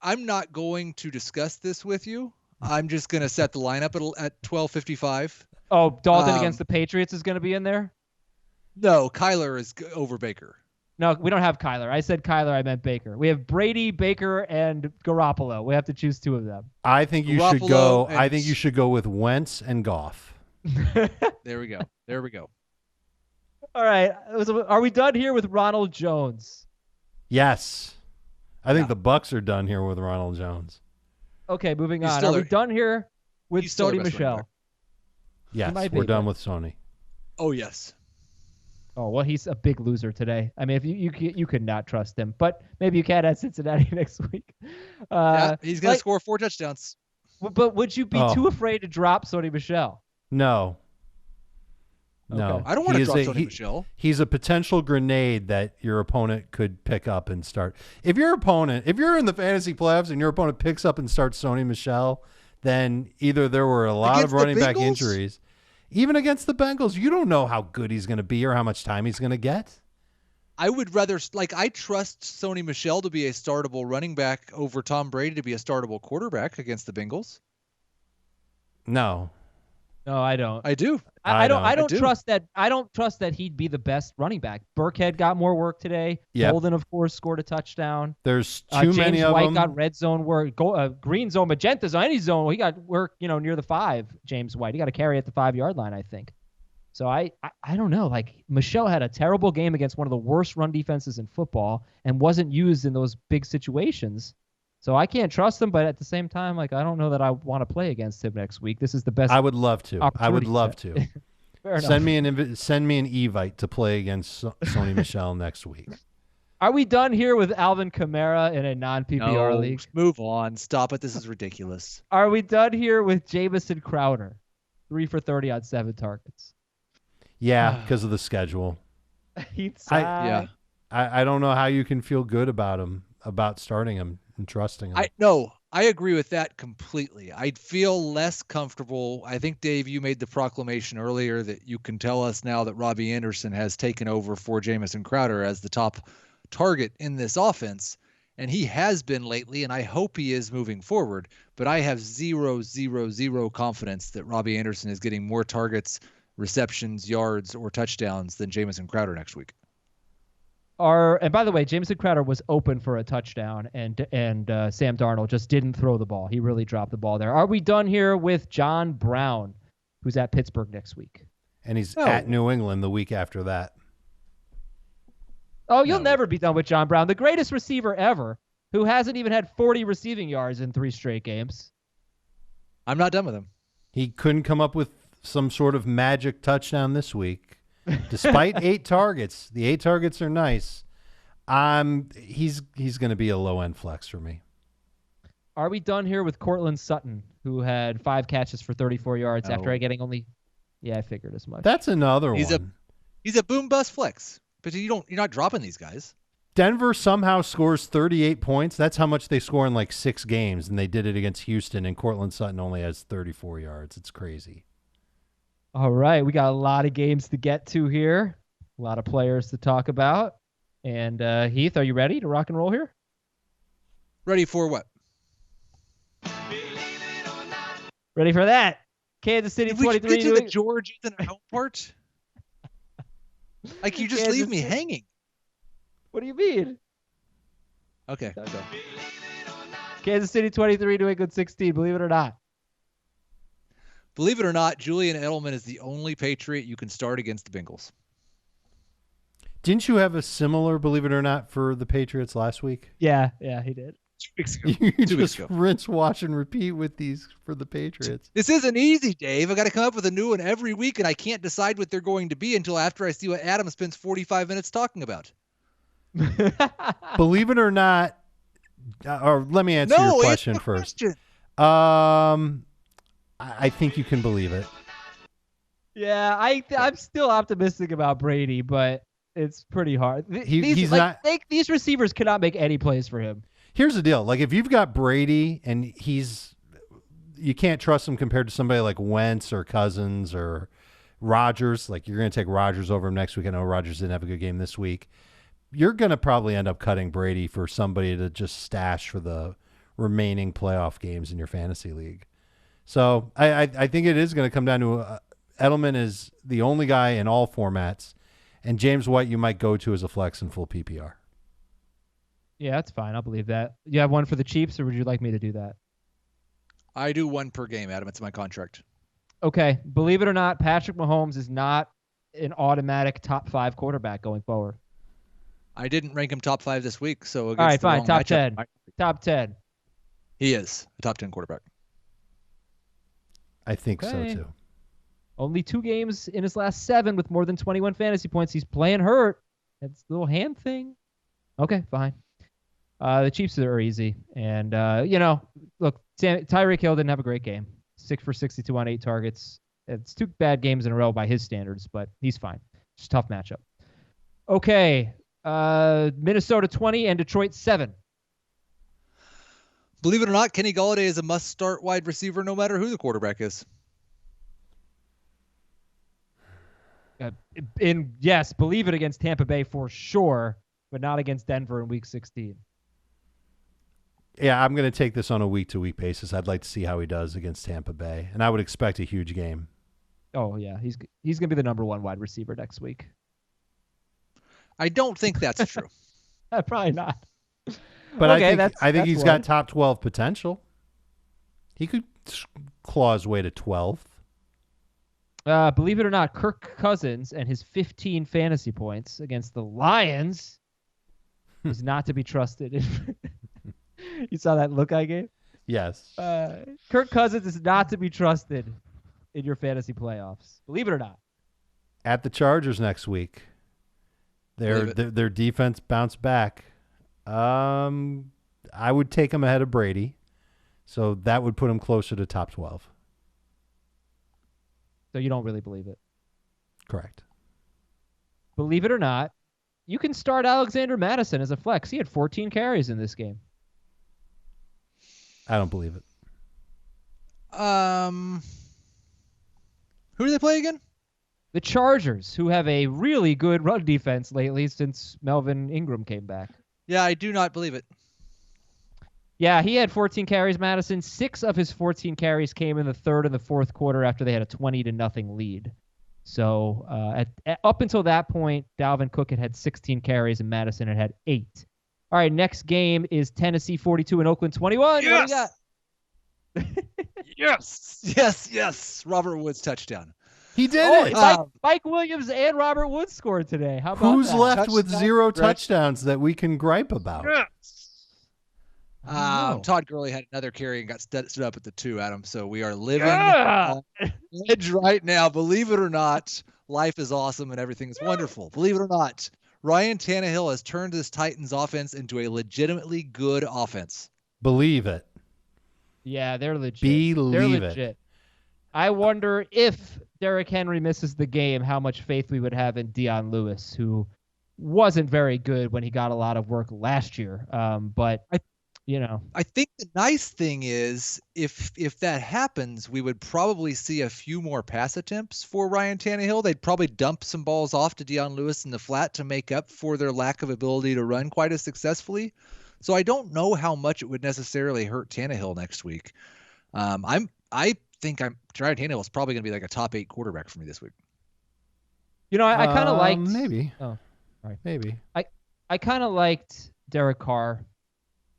I'm not going to discuss this with you. I'm just going to set the lineup at 12:55. Oh, Dalton against the Patriots is going to be in there? No, Kyler is over Baker. No, we don't have Kyler. I said Kyler, I meant Baker. We have Brady, Baker, and Garoppolo. We have to choose 2 of them. I think you should go. I think you should go with Wentz and Goff. There we go. All right. Are we done here with Ronald Jones? Yes. I think the Bucs are done here with Ronald Jones. Okay, moving on. Are we done here with Sony Michel? Yes, we're done with Sony. Oh, yes. Oh, well, he's a big loser today. I mean, if you could not trust him, but maybe you can at Cincinnati next week. He's going to score 4 touchdowns. But would you be too afraid to drop Sony Michel? No. No. Okay. I don't want to drop Sony Michel. He's a potential grenade that your opponent could pick up and start. If you're in the fantasy playoffs and your opponent picks up and starts Sony Michel, then either there were a lot of running back injuries. Even against the Bengals, you don't know how good he's going to be or how much time he's going to get. I would rather, I trust Sony Michel to be a startable running back over Tom Brady to be a startable quarterback against the Bengals. No, I don't. I do. I don't trust that. I don't trust that he'd be the best running back. Burkhead got more work today. Yep. Golden, of course, scored a touchdown. There's too many of them. James White got red zone work, green zone, magenta zone, any zone. He got work, near the 5. James White. He got a carry at the 5-yard line, I think. So I don't know. Like, Michel had a terrible game against one of the worst run defenses in football and wasn't used in those big situations. So I can't trust him, but at the same time, I don't know that I want to play against him next week. This is the best. I would love to. Fair send me an Evite to play against Sony Michel next week. Are we done here with Alvin Kamara in a non-PPR league? Move on. Stop it. This is ridiculous. Are we done here with Jameson Crowder? 3 for 30 on 7 targets. Yeah, because of the schedule. I don't know how you can feel good about starting him and trusting him. I agree with that completely. I'd feel less comfortable. I think, Dave, you made the proclamation earlier that you can tell us now that Robbie Anderson has taken over for Jameson Crowder as the top target in this offense. And he has been lately, and I hope he is moving forward. But I have 0 confidence that Robbie Anderson is getting more targets, receptions, yards, or touchdowns than Jameson Crowder next week. And by the way, Jameson Crowder was open for a touchdown, and Sam Darnold just didn't throw the ball. He really dropped the ball there. Are we done here with John Brown, who's at Pittsburgh next week? And he's at New England the week after that. Oh, you'll never be done with John Brown, the greatest receiver ever, who hasn't even had 40 receiving yards in 3 straight games. I'm not done with him. He couldn't come up with some sort of magic touchdown this week. Despite 8 targets, the 8 targets are nice. He's going to be a low-end flex for me. Are we done here with Cortland Sutton, who had 5 catches for 34 yards after getting only? Yeah, I figured as much. That's another one. He's a boom bust flex, but you're not dropping these guys. Denver somehow scores 38 points. That's how much they score in 6 games, and they did it against Houston. And Cortland Sutton only has 34 yards. It's crazy. All right, we got a lot of games to get to here, a lot of players to talk about. And Heath, are you ready to rock and roll here? Ready for what? Ready for that. Kansas City 23. Did we get to the George Ethan home part? You just leave me hanging. What do you mean? Okay. Kansas City 23, New England 16, believe it or not. Believe it or not, Julian Edelman is the only Patriot you can start against the Bengals. Didn't you have a similar, believe it or not, for the Patriots last week? Yeah, he did. 2 weeks ago. You just rinse, wash, and repeat with these for the Patriots. This isn't easy, Dave. I got to come up with a new one every week, and I can't decide what they're going to be until after I see what Adam spends 45 minutes talking about. Believe it or not, or let me answer your question first. I think you can believe it. Yeah, I'm still optimistic about Brady, but it's pretty hard. These receivers cannot make any plays for him. Here's the deal. If you've got Brady and you can't trust him compared to somebody like Wentz or Cousins or Rodgers. You're going to take Rodgers over him next week. I know Rodgers didn't have a good game this week. You're going to probably end up cutting Brady for somebody to just stash for the remaining playoff games in your fantasy league. So I think it is going to come down to Edelman is the only guy in all formats, and James White you might go to as a flex in full PPR. Yeah, that's fine. I'll believe that. You have one for the Chiefs, or would you like me to do that? I do 1 per game, Adam. It's my contract. Okay. Believe it or not, Patrick Mahomes is not an automatic top 5 quarterback going forward. I didn't rank him top 5 this week, so all right, fine. Top 10. Top 10. He is a top 10 quarterback. I think so too. Only 2 games in his last 7 with more than 21 fantasy points. He's playing hurt. That's the little hand thing. Okay, fine. The Chiefs are easy. And, look, Tyreek Hill didn't have a great game. 6 for 62 on 8 targets. It's 2 bad games in a row by his standards, but he's fine. It's a tough matchup. Okay, Minnesota 20 and Detroit 7. Believe it or not, Kenny Golladay is a must-start wide receiver no matter who the quarterback is. Yes, believe it against Tampa Bay for sure, but not against Denver in Week 16. Yeah, I'm going to take this on a week-to-week basis. I'd like to see how he does against Tampa Bay, and I would expect a huge game. Oh, yeah, he's going to be the number 1 wide receiver next week. I don't think that's true. Probably not. But okay, I think he's got top 12 potential. He could claw his way to 12th. Believe it or not, Kirk Cousins and his 15 fantasy points against the Lions is not to be trusted. You saw that look I gave? Yes. Kirk Cousins is not to be trusted in your fantasy playoffs. Believe it or not. At the Chargers next week. Their defense bounced back. I would take him ahead of Brady. So that would put him closer to top 12. So you don't really believe it? Correct. Believe it or not, you can start Alexander Madison as a flex. He had 14 carries in this game. I don't believe it. Who do they play again? The Chargers, who have a really good run defense lately since Melvin Ingram came back. Yeah, I do not believe it. Yeah, he had 14 carries, Madison. 6 of his 14 carries came in the third and the fourth quarter after they had a 20-0 lead. So up until that point, Dalvin Cook had 16 carries and Madison had 8. All right, next game is Tennessee 42 and Oakland 21. Yes! What do you got? Yes. Robert Woods touchdown. He did it. Mike Williams and Robert Woods scored today. How about Who's that? left with 0 touchdowns that we can gripe about? Yes. Todd Gurley had another carry and got stood up at the 2, Adam. So we are living on the edge right now. Believe it or not, life is awesome and everything is wonderful. Believe it or not, Ryan Tannehill has turned this Titans offense into a legitimately good offense. Believe it. Yeah, they're legit. Believe it. I wonder if Derrick Henry misses the game, how much faith we would have in Dion Lewis, who wasn't very good when he got a lot of work last year. But I think the nice thing is if that happens, we would probably see a few more pass attempts for Ryan Tannehill. They'd probably dump some balls off to Dion Lewis in the flat to make up for their lack of ability to run quite as successfully. So I don't know how much it would necessarily hurt Tannehill next week. I think Ryan Tannehill is probably going to be like a top 8 quarterback for me this week. I kind of liked maybe. Oh, all right. Maybe. I kind of liked Derek Carr.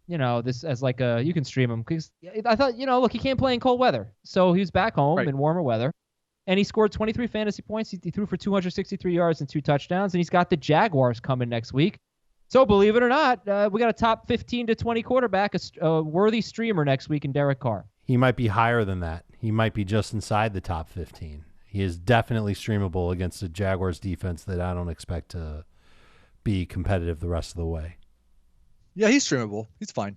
This as like you can stream him because I thought, look, he can't play in cold weather. So he was back home in warmer weather and he scored 23 fantasy points. He threw for 263 yards and 2 touchdowns, and he's got the Jaguars coming next week. So believe it or not, we got a top 15 to 20 quarterback, a worthy streamer next week in Derek Carr. He might be higher than that. He might be just inside the top 15. He is definitely streamable against the Jaguars defense that I don't expect to be competitive the rest of the way. Yeah, he's streamable. He's fine.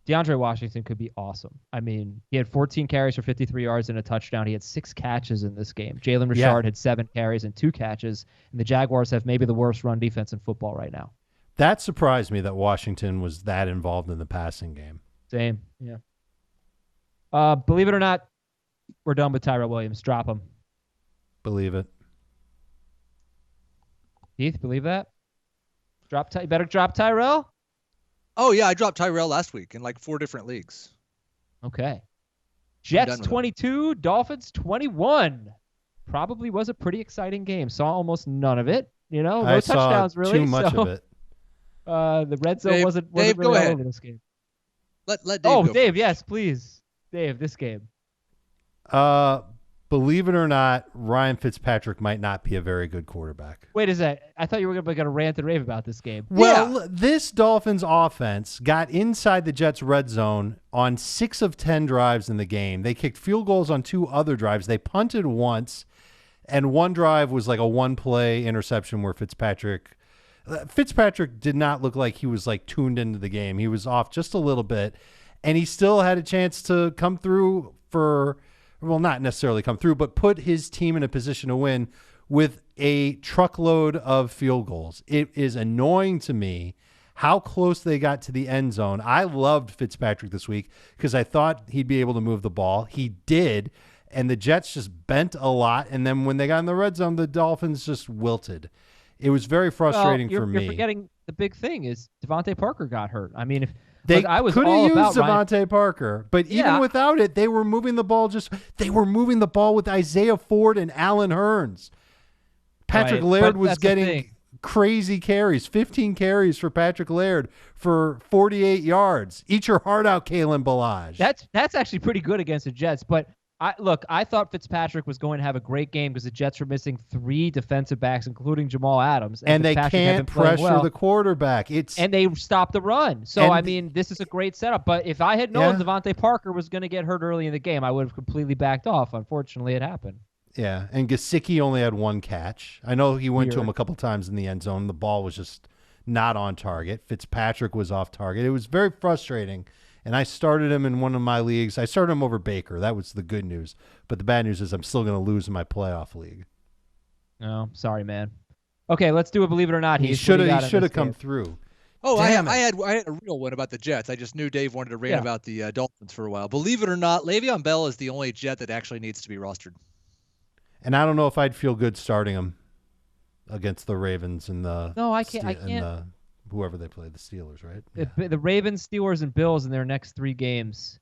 Deandre Washington could be awesome. I mean, he had 14 carries for 53 yards and a touchdown. He had 6 catches in this game. Jalen Richard had 7 carries and 2 catches, and the Jaguars have maybe the worst run defense in football right now. That surprised me that Washington was that involved in the passing game. Same, yeah. Believe it or not, we're done with Tyrell Williams. Drop him. Believe it. Heath, believe that? You better drop Tyrell? Oh, yeah, I dropped Tyrell last week in like 4 different leagues. Okay. Jets 22, Dolphins 21. Probably was a pretty exciting game. Saw almost none of it. No touchdowns really. Too much of it. The red zone wasn't Dave, really all over this game. Let Dave go Dave, first. yes, please. Dave, this game. Believe believe it or not, Ryan Fitzpatrick might not be a very good quarterback. Wait, is that? I thought you were going to rant and rave about this game. Well, this Dolphins offense got inside the Jets' red zone on 6 of 10 drives in the game. They kicked field goals on 2 other drives. They punted once, and one drive was like a one-play interception where Fitzpatrick did not look like he was like tuned into the game. He was off just a little bit, and he still had a chance to come through not necessarily come through, but put his team in a position to win with a truckload of field goals. It is annoying to me how close they got to the end zone. I loved Fitzpatrick this week because I thought he'd be able to move the ball. He did, and the Jets just bent a lot, and then when they got in the red zone, the Dolphins just wilted. It was very frustrating for me. You're forgetting the big thing is Devontae Parker got hurt. I mean, I could have used Devontae Parker, but even without it, they were moving the ball. They were moving the ball with Isaiah Ford and Allen Hurns. Patrick Laird was getting crazy carries, 15 carries for Patrick Laird for 48 yards. Eat your heart out, Kalen Ballage. That's actually pretty good against the Jets, but I thought Fitzpatrick was going to have a great game because the Jets were missing 3 defensive backs, including Jamal Adams. And they can't pressure the quarterback. And they stopped the run. So, this is a great setup. But if I had known Devontae Parker was going to get hurt early in the game, I would have completely backed off. Unfortunately, it happened. Yeah, and Gesicki only had 1 catch. I know he went to him a couple times in the end zone. The ball was just not on target. Fitzpatrick was off target. It was very frustrating. And I started him in one of my leagues. I started him over Baker. That was the good news. But the bad news is I'm still going to lose in my playoff league. No, sorry, man. Okay, let's do a believe it or not. He should have come through. Oh, I had a real one about the Jets. I just knew Dave wanted to rant about the Dolphins for a while. Believe it or not, Le'Veon Bell is the only Jet that actually needs to be rostered. And I don't know if I'd feel good starting him against the Ravens and the whoever they play, the Steelers, right? The Ravens, Steelers, and Bills in their next 3 games.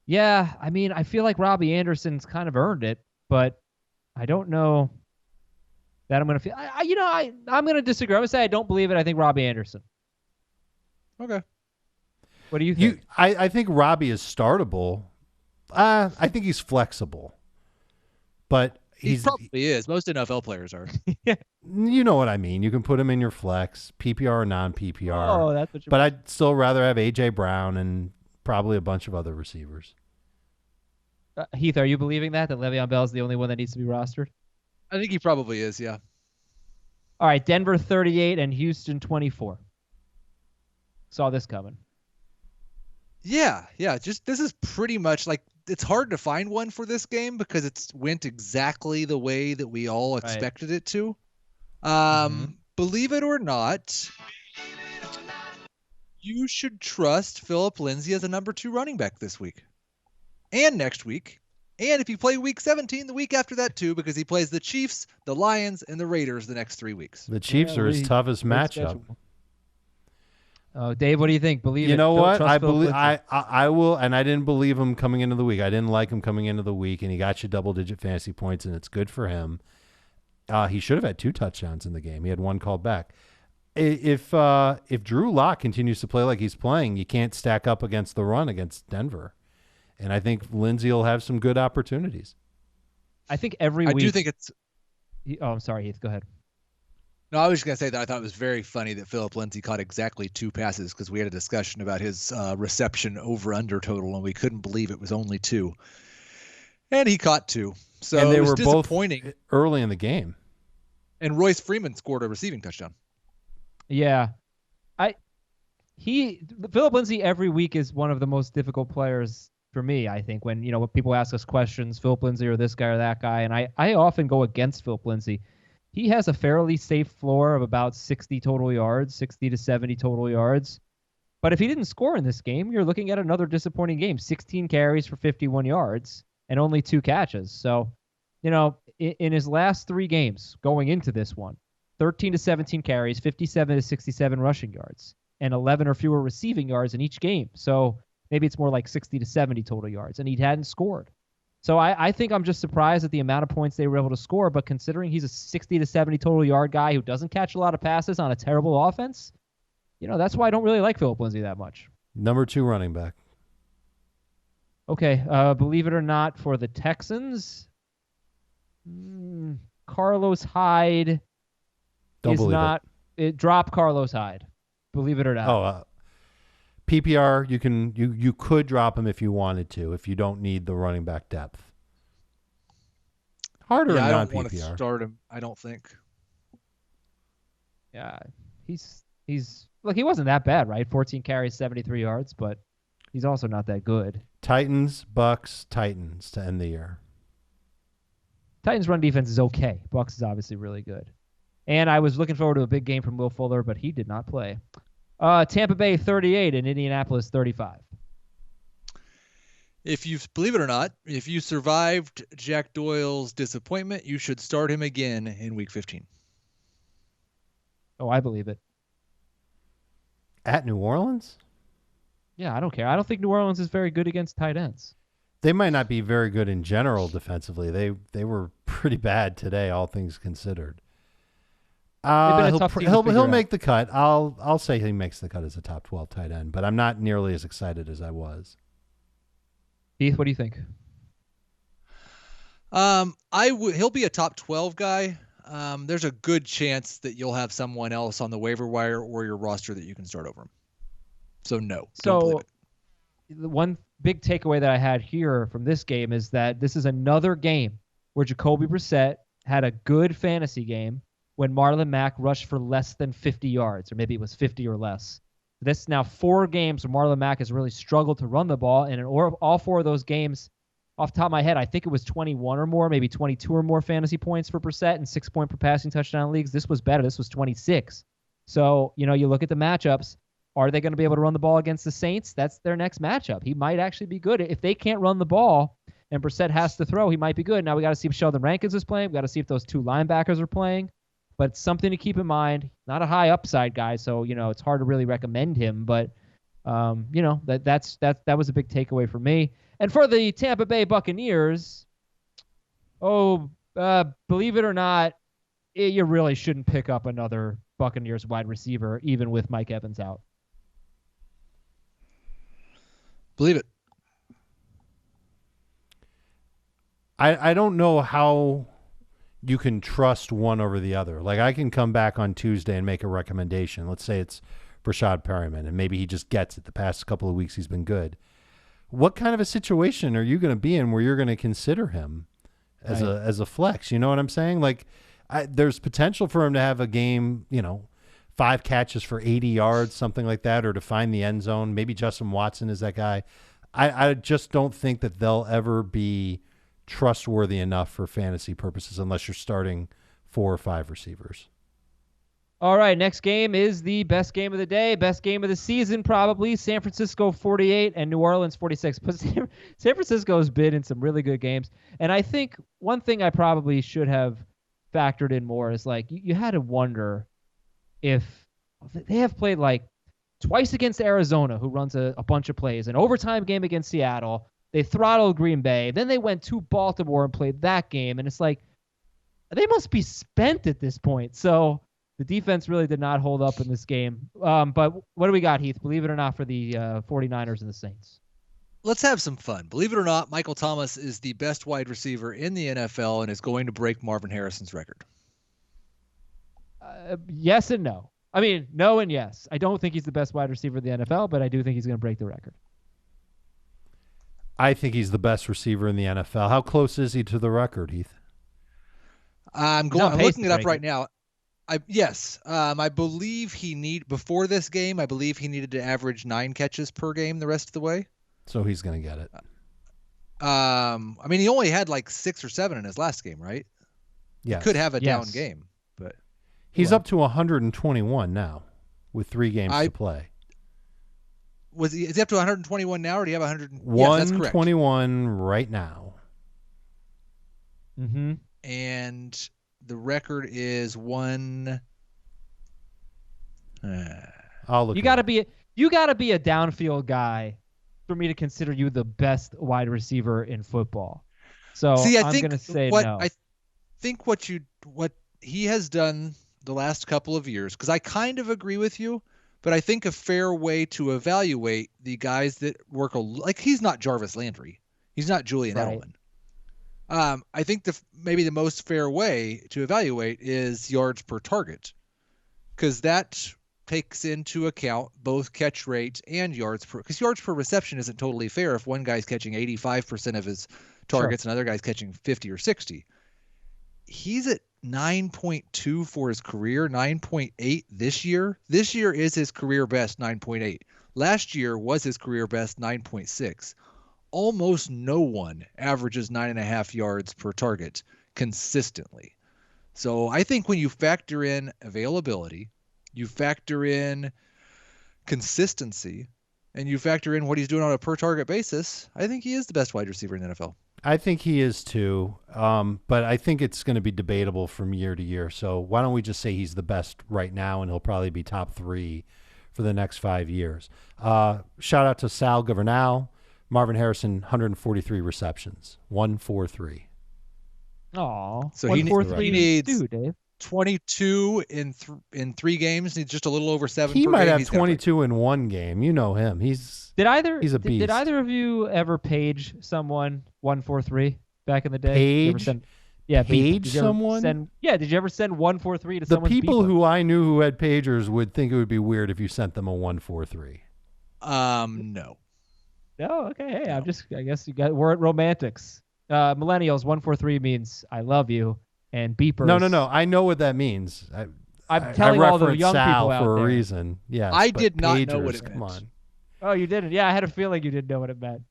Yeah, I mean, I feel like Robbie Anderson's kind of earned it, but I don't know that I'm going to feel. I'm going to disagree. I'm going to say I don't believe it. I think Robbie Anderson. Okay. What do you think? I think Robbie is startable. I think he's flexible, but he probably is. Most NFL players are. Yeah. You know what I mean. You can put him in your flex, PPR or non-PPR. Oh, that's what But I'd still rather have A.J. Brown and probably a bunch of other receivers. Heath, are you believing that Le'Veon Bell is the only one that needs to be rostered? I think he probably is, yeah. All right, Denver 38 and Houston 24. Saw this coming. Yeah. Just this is pretty much like it's hard to find one for this game because it's went exactly the way that we all expected it to. Believe it or not, you should trust Phillip Lindsey as a number 2 running back this week and next week. And if you play week 17, the week after that too, because he plays the Chiefs, the Lions, and the Raiders the next 3 weeks. The Chiefs are his toughest matchup. Oh, Dave, what do you think? Believe you it. know what? I believe I will, and I didn't believe him coming into the week. I didn't like him coming into the week, and he got you double-digit fantasy points, and it's good for him. He should have had 2 touchdowns in the game. He had 1 called back. If Drew Lock continues to play like he's playing, you can't stack up against the run against Denver, and I think Lindsey will have some good opportunities. I think every week. I do think it's. Oh, I'm sorry, Heath. Go ahead. No, I was just going to say that I thought it was very funny that Phillip Lindsey caught exactly 2 passes because we had a discussion about his reception over-under total, and we couldn't believe it was only 2. And he caught 2. So and they it was were disappointing. Both early in the game. And Royce Freeman scored a receiving touchdown. Yeah. Phillip Lindsey every week is one of the most difficult players for me, I think, when people ask us questions, Phillip Lindsey or this guy or that guy, and I often go against Phillip Lindsey. He has a fairly safe floor of about 60 total yards, 60 to 70 total yards. But if he didn't score in this game, you're looking at another disappointing game. 16 carries for 51 yards and only 2 catches. So, in his last 3 games going into this one, 13 to 17 carries, 57 to 67 rushing yards, and 11 or fewer receiving yards in each game. So maybe it's more like 60 to 70 total yards, and he hadn't scored. So I think I'm just surprised at the amount of points they were able to score, but considering he's a 60 to 70 total yard guy who doesn't catch a lot of passes on a terrible offense, that's why I don't really like Phillip Lindsey that much. Number 2 running back. Okay, believe it or not, for the Texans, Carlos Hyde is not. It dropped Carlos Hyde. Believe it or not. PPR, you could drop him if you wanted to, if you don't need the running back depth. Harder I in don't want to non-PPR. start him, I don't think. Yeah, he's look, he wasn't that bad, right? 14 carries, 73 yards, but he's also not that good. Titans, Bucks, Titans to end the year. Titans run defense is okay. Bucks is obviously really good. And I was looking forward to a big game from Will Fuller, but he did not play. Tampa Bay 38 and Indianapolis 35. Believe it or not, if you survived Jack Doyle's disappointment, you should start him again in Week 15. Oh, I believe it. At New Orleans? Yeah, I don't care. I don't think New Orleans is very good against tight ends. They might not be very good in general defensively. They were pretty bad today, all things considered. He'll make the cut. I'll say he makes the cut as a top 12 tight end, but I'm not nearly as excited as I was. Heath, what do you think? He'll be a top 12 guy. There's a good chance that you'll have someone else on the waiver wire or your roster that you can start over him. So no. So the one big takeaway that I had here from this game is that this is another game where Jacoby Brissett had a good fantasy game when Marlon Mack rushed for less than 50 yards, or maybe it was 50 or less. This is now 4 games where Marlon Mack has really struggled to run the ball, and in all 4 of those games, off the top of my head, I think it was 21 or more, maybe 22 or more fantasy points for Brissett and 6-point per passing touchdown leagues. This was better. This was 26. So, you look at the matchups. Are they going to be able to run the ball against the Saints? That's their next matchup. He might actually be good. If they can't run the ball and Brissett has to throw, he might be good. Now we got to see if Sheldon Rankins is playing. We got to see if those 2 linebackers are playing. But it's something to keep in mind. Not a high upside guy, so it's hard to really recommend him. But that was a big takeaway for me. And for the Tampa Bay Buccaneers, believe it or not, you really shouldn't pick up another Buccaneers wide receiver, even with Mike Evans out. Believe it. I don't know how you can trust one over the other. Like, I can come back on Tuesday and make a recommendation. Let's say it's Brashad Perriman, and maybe he just gets it. The past couple of weeks he's been good. What kind of a situation are you going to be in where you're going to consider him as a flex? You know what I'm saying? Like, there's potential for him to have a game, 5 catches for 80 yards, something like that, or to find the end zone. Maybe Justin Watson is that guy. I just don't think that they'll ever be trustworthy enough for fantasy purposes unless you're starting 4 or 5 receivers. All right, next game is the best game of the day, best game of the season probably. San Francisco 48 and New Orleans 46. But San Francisco's been in some really good games. And I think one thing I probably should have factored in more is, like, you had to wonder if they have played like twice against Arizona, who runs a bunch of plays, an overtime game against Seattle. They throttled Green Bay. Then they went to Baltimore and played that game. And it's like, they must be spent at this point. So the defense really did not hold up in this game. But what do we got, Heath? Believe it or not, for the 49ers and the Saints. Let's have some fun. Believe it or not, Michael Thomas is the best wide receiver in the NFL and is going to break Marvin Harrison's record. Yes and no. I mean, no and yes. I don't think he's the best wide receiver in the NFL, but I do think he's going to break the record. I think he's the best receiver in the NFL. How close is he to the record, Heath? I'm looking it up right now. I believe before this game, I believe he needed to average 9 catches per game the rest of the way. So he's going to get it. I mean, he only had like 6 or 7 in his last game, right? Yeah. He could have a down game, but he's up to 121 now with 3 games to play. Is he up to 121 now, or do you have 100? 121 right now. Mm-hmm. And the record is 1. I'll look. You got to be a downfield guy for me to consider you the best wide receiver in football. So I'm going to say no. I think what he has done the last couple of years, because I kind of agree with you, but I think a fair way to evaluate the guys that work like, he's not Jarvis Landry, he's not Julian Edelman. I think maybe the most fair way to evaluate is yards per target, because that takes into account both catch rate and yards per, because yards per reception isn't totally fair if one guy's catching 85% of his targets and another guy's catching 50 or 60. He's at 9.2 for his career, 9.8 this year. This year is his career best, 9.8. Last year was his career best, 9.6. Almost no one averages 9.5 yards per target consistently. So I think when you factor in availability, you factor in consistency, and you factor in what he's doing on a per target basis, I think he is the best wide receiver in the NFL. I think he is too, but I think it's going to be debatable from year to year. So why don't we just say he's the best right now, and he'll probably be top 3 for the next 5 years. Shout out to Sal Governal. Marvin Harrison, 143 receptions, 143. Aw, so he needs Dave. 22 in 3 games. He's just a little over 7. He might game. have 22 in 1 game. You know him. He's a beast. Did either of you ever page someone 143 back in the day? Page someone? Did you ever send 143 to someone? The people who I knew who had pagers would think it would be weird if you sent them a 143. No. No, okay. Hey, no. I guess we're at romantics. Millennials, 143 means I love you, and beepers. No. I know what that means. I'm telling all the young Sal people out for there. A reason. Yes, I did not know what it come meant. On. Oh, you didn't? Yeah, I had a feeling you didn't know what it meant.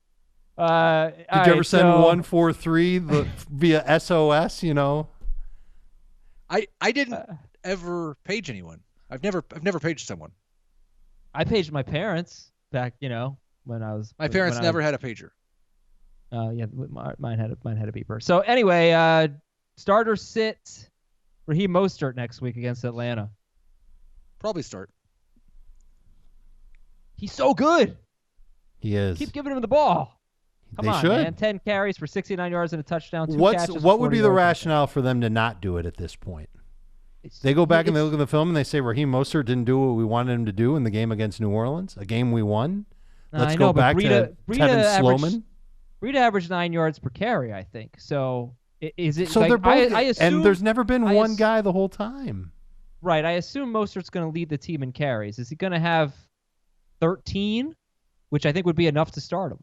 Did you ever send 143 via SOS? You know. I didn't ever page anyone. I've never paged someone. I paged my parents back, when I was. My parents never had a pager. Yeah, mine had a beeper. So anyway, starter sit Raheem Mostert next week against Atlanta. Probably start. He's so good. He is. Keep giving him the ball. Come on, should. Man. 10 carries for 69 yards and a touchdown. What would be the rationale for them to not do it at this point? They go back and they look at the film and they say Raheem Mostert didn't do what we wanted him to do in the game against New Orleans, a game we won. Let's go back to Tevin Sloman. Breida averaged 9 yards per carry, I think. So is it? So like, they're both, I assume, and there's never been one guy the whole time. Right. I assume Mostert's going to lead the team in carries. Is he going to have 13, which I think would be enough to start him?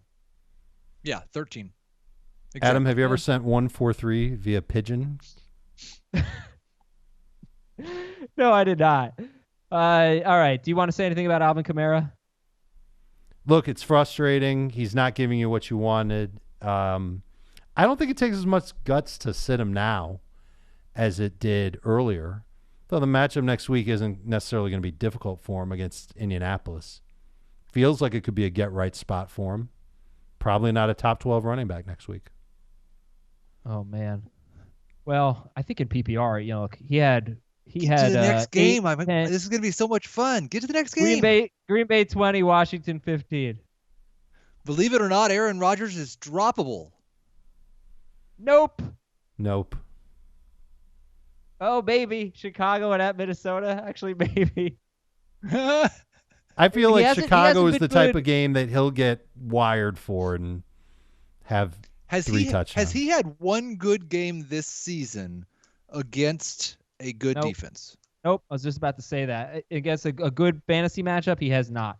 Yeah, 13. Exactly. Adam, have you ever sent 143 via pigeon? No, I did not. All right. Do you want to say anything about Alvin Kamara? Look, it's frustrating. He's not giving you what you wanted. I don't think it takes as much guts to sit him now as it did earlier, though the matchup next week isn't necessarily going to be difficult for him against Indianapolis. Feels like it could be a get-right spot for him. Probably not a top 12 running back next week. Oh, man. Well, I think in PPR, he had Get to the next game. This is going to be so much fun. Get to the next game. Green Bay 20, Washington 15. Believe it or not, Aaron Rodgers is droppable. Nope. Oh, baby. Chicago and at Minnesota. Actually, maybe. I feel like Chicago is the type of game that he'll get wired for and have 3 touchdowns. Has he had one good game this season against a good defense? Nope. I was just about to say that. Against a good fantasy matchup, he has not.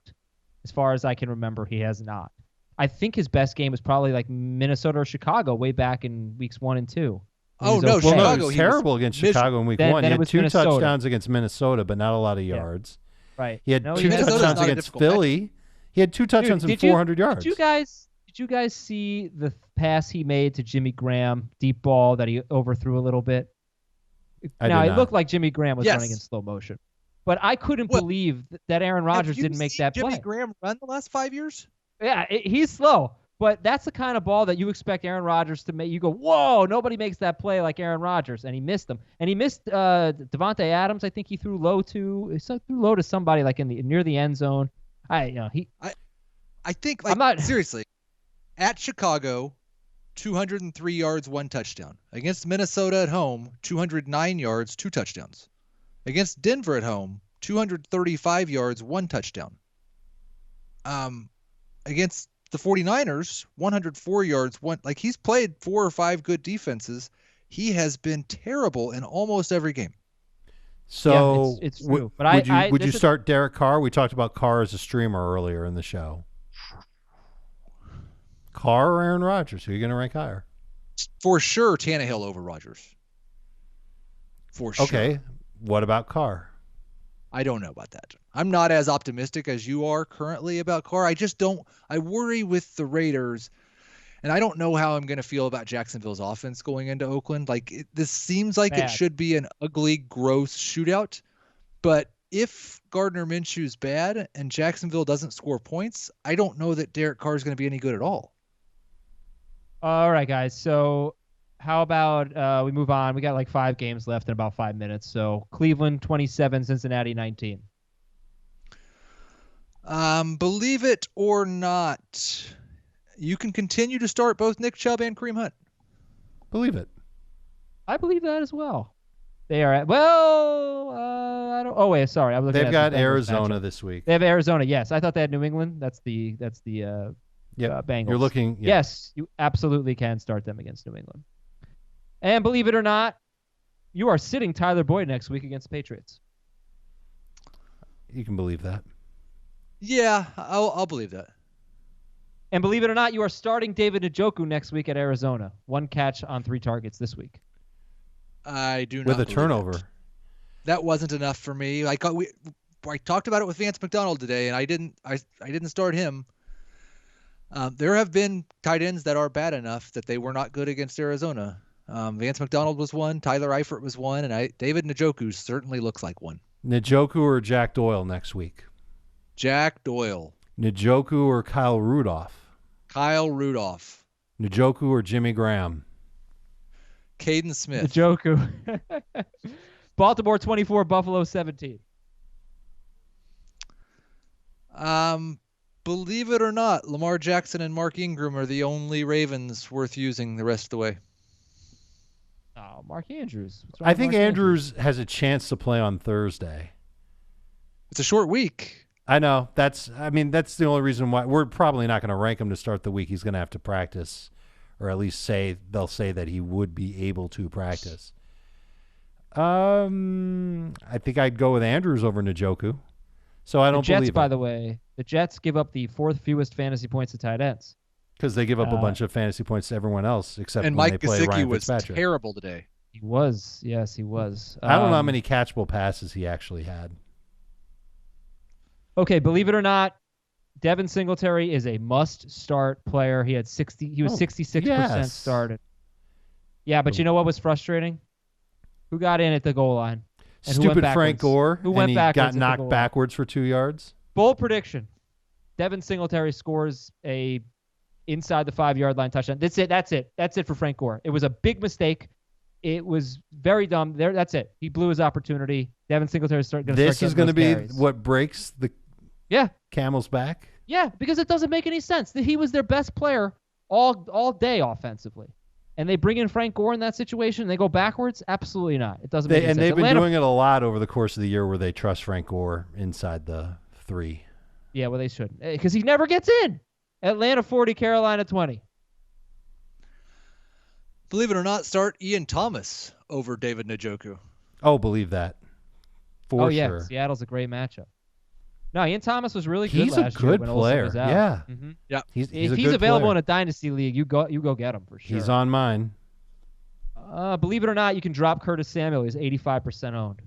As far as I can remember, he has not. I think his best game was probably like Minnesota or Chicago way back in weeks 1 and 2. Oh, no. Okay. Well, no, he was terrible against Chicago in week 1. He had 2 Minnesota. touchdowns against Minnesota, but not a lot of yards. Right. He had 2 touchdowns against Philly. He had 2 touchdowns and 400 yards. Did you guys see the pass he made to Jimmy Graham, deep ball that he overthrew a little bit? It looked like Jimmy Graham was running in slow motion. But I couldn't believe that Aaron Rodgers didn't make that play. Jimmy Graham run the last 5 years? Yeah, he's slow. But that's the kind of ball that you expect Aaron Rodgers to make. You go, whoa, nobody makes that play like Aaron Rodgers. And he missed them. And he missed Davante Adams. I think he threw low to somebody like near the end zone. I think seriously, at Chicago, 203 yards, 1 touchdown. Against Minnesota at home, 209 yards, 2 touchdowns. Against Denver at home, 235 yards, 1 touchdown. Against the 49ers, 104 yards. He's played 4 or 5 good defenses. He has been terrible in almost every game. So yeah, it's true. But would you start Derek Carr? We talked about Carr as a streamer earlier in the show. Carr or Aaron Rodgers? Who are you going to rank higher? For sure, Tannehill over Rodgers. For sure. Okay. What about Carr? I don't know about that. I'm not as optimistic as you are currently about Carr. I worry with the Raiders, and I don't know how I'm going to feel about Jacksonville's offense going into Oakland. This seems like it should be an ugly, gross shootout, but if Gardner Minshew's bad and Jacksonville doesn't score points, I don't know that Derek Carr is going to be any good at all. All right, guys. So how about we move on? We got like 5 games left in about 5 minutes. So Cleveland 27, Cincinnati 19. Believe it or not, you can continue to start both Nick Chubb and Kareem Hunt. Believe it. I believe that as well. They are I don't. Oh wait, sorry. They've got Arizona this week. They have Arizona. Yes, I thought they had New England. That's the Bengals. You're looking. Yeah. Yes, you absolutely can start them against New England. And believe it or not, you are sitting Tyler Boyd next week against the Patriots. You can believe that. Yeah, I'll believe that. And believe it or not, you are starting David Njoku next week at Arizona. 1 catch on 3 targets this week. I do not. With a turnover. That wasn't enough for me. I talked about it with Vance McDonald today, and I didn't start him. There have been tight ends that are bad enough that they were not good against Arizona. Vance McDonald was one. Tyler Eifert was one. And David Njoku certainly looks like one. Njoku or Jack Doyle next week? Jack Doyle. Njoku or Kyle Rudolph? Kyle Rudolph. Njoku or Jimmy Graham? Caden Smith. Njoku. Baltimore 24, Buffalo 17. Believe it or not, Lamar Jackson and Mark Ingram are the only Ravens worth using the rest of the way. Oh, Mark Andrews. I think Andrews has a chance to play on Thursday. It's a short week. I know. That's the only reason why we're probably not going to rank him to start the week. He's going to have to practice, or at least they'll say that he would be able to practice. I think I'd go with Andrews over Njoku. So I don't believe it. By the way, the Jets give up the 4th fewest fantasy points to tight ends. Because they give up a bunch of fantasy points to everyone else, except when Mike they play Ryan was Fitzpatrick. Terrible today. He was. Yes, he was. I don't know how many catchable passes he actually had. Okay, believe it or not, Devin Singletary is a must-start player. He was 66% started. Yeah, but you know what was frustrating? Who got in at the goal line? And Stupid Frank Gore. Who went backwards? Got knocked backwards for 2 yards. Bold prediction: Devin Singletary scores a inside the 5-yard line touchdown. That's it. That's it for Frank Gore. It was a big mistake. It was very dumb. That's it. He blew his opportunity. Devin Singletary is going to start. This is going to be carries. What breaks the camel's back. Yeah, because it doesn't make any sense. He was their best player all day offensively. And they bring in Frank Gore in that situation, and they go backwards? Absolutely not. It doesn't make any sense. And they've been doing it a lot over the course of the year where they trust Frank Gore inside the 3. Yeah, well, they shouldn't. Because he never gets in. Atlanta 40, Carolina 20. Believe it or not, start Ian Thomas over David Njoku. Oh, believe that. For sure. Seattle's a great matchup. No, Ian Thomas was really good last year. He's a good player. Yeah. Mm-hmm. Yeah. He's a good available player. In a dynasty league, you go get him for sure. He's on mine. Believe it or not, you can drop Curtis Samuel. He's 85% owned.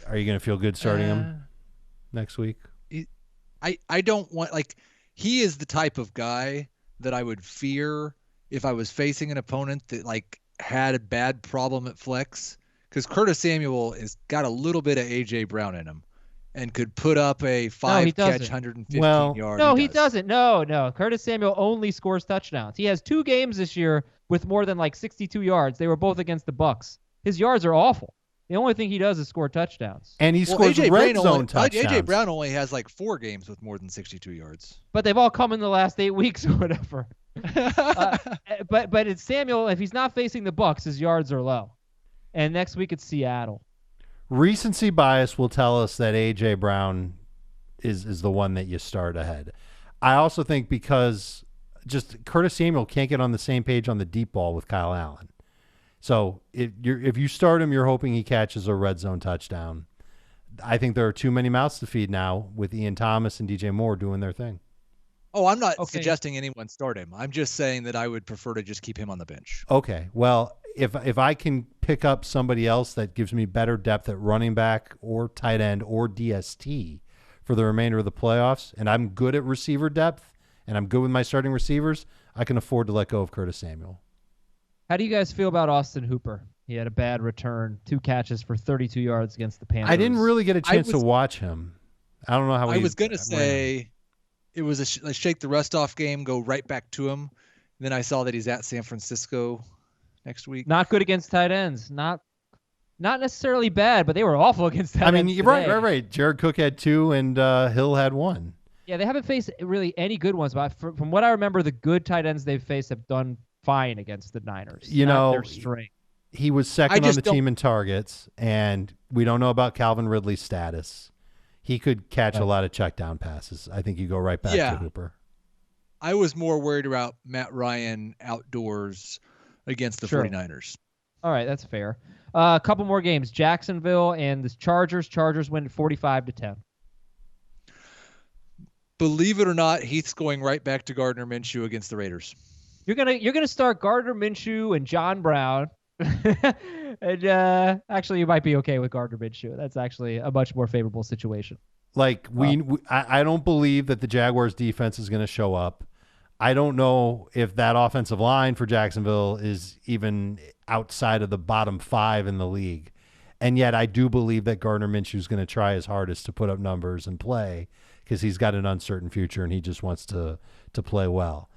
Are you going to feel good starting him next week? I don't want he is the type of guy that I would fear if I was facing an opponent that had a bad problem at flex, because Curtis Samuel has got a little bit of A.J. Brown in him. And could put up a 5-catch, 115 yard. No, he doesn't. No. Curtis Samuel only scores touchdowns. He has 2 games this year with more than 62 yards. They were both against the Bucs. His yards are awful. The only thing he does is score touchdowns. And he scores red zone touchdowns. A.J. Brown only has 4 games with more than 62 yards. But they've all come in the last 8 weeks or whatever. But it's Samuel. If he's not facing the Bucs, his yards are low. And next week it's Seattle. Recency bias will tell us that A.J. Brown is the one that you start ahead. I also think because just Curtis Samuel can't get on the same page on the deep ball with Kyle Allen. So if you start him, you're hoping he catches a red zone touchdown. I think there are too many mouths to feed now with Ian Thomas and DJ Moore doing their thing. Oh, I'm not suggesting anyone start him. I'm just saying that I would prefer to just keep him on the bench. Okay. Well, if I can pick up somebody else that gives me better depth at running back or tight end or DST for the remainder of the playoffs, and I'm good at receiver depth and I'm good with my starting receivers, I can afford to let go of Curtis Samuel. How do you guys feel about Austin Hooper? He had a bad return, 2 catches for 32 yards against the Panthers. I didn't really get a chance to watch him. I don't know how I was going to say it was a shake the rust off game, go right back to him. Then I saw that he's at San Francisco next week. Not good against tight ends. Not necessarily bad, but they were awful against tight ends. You're right. Jared Cook had 2 and Hill had 1. Yeah, they haven't faced really any good ones, but from what I remember, the good tight ends they've faced have done fine against the Niners. Their strength. He was second on the team in targets, and we don't know about Calvin Ridley's status. He could catch a lot of check down passes. I think you go right back to Hooper. I was more worried about Matt Ryan outdoors against the 49ers. All right, that's fair. A couple more games. Jacksonville and the Chargers. Chargers win 45-10. Believe it or not, Heath's going right back to Gardner Minshew against the Raiders. You're gonna start Gardner Minshew and John Brown. And actually, you might be okay with Gardner Minshew. That's actually a much more favorable situation. Like I don't believe that the Jaguars defense is going to show up. I don't know if that offensive line for Jacksonville is even outside of the bottom 5 in the league. And yet I do believe that Gardner Minshew is going to try his hardest to put up numbers and play because he's got an uncertain future and he just wants to play well.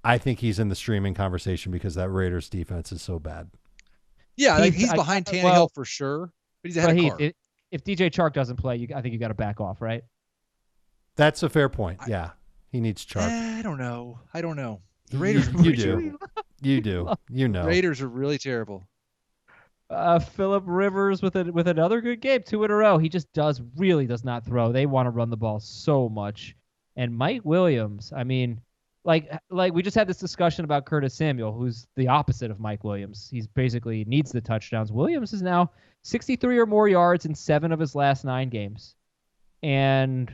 I think he's in the streaming conversation because that Raiders defense is so bad. Yeah, he's behind Tannehill for sure, but he's ahead of Carr. If DJ Chark doesn't play, I think you got to back off, right? That's a fair point. Yeah, he needs Chark. I don't know. The Raiders. You do. You do. You know. Raiders are really terrible. Phillip Rivers with another good game, 2 in a row. He just really does not throw. They want to run the ball so much. And Mike Williams, I mean, like we just had this discussion about Curtis Samuel, who's the opposite of Mike Williams. He's basically needs the touchdowns. Williams is now 63 or more yards in 7 of his last 9 games. And,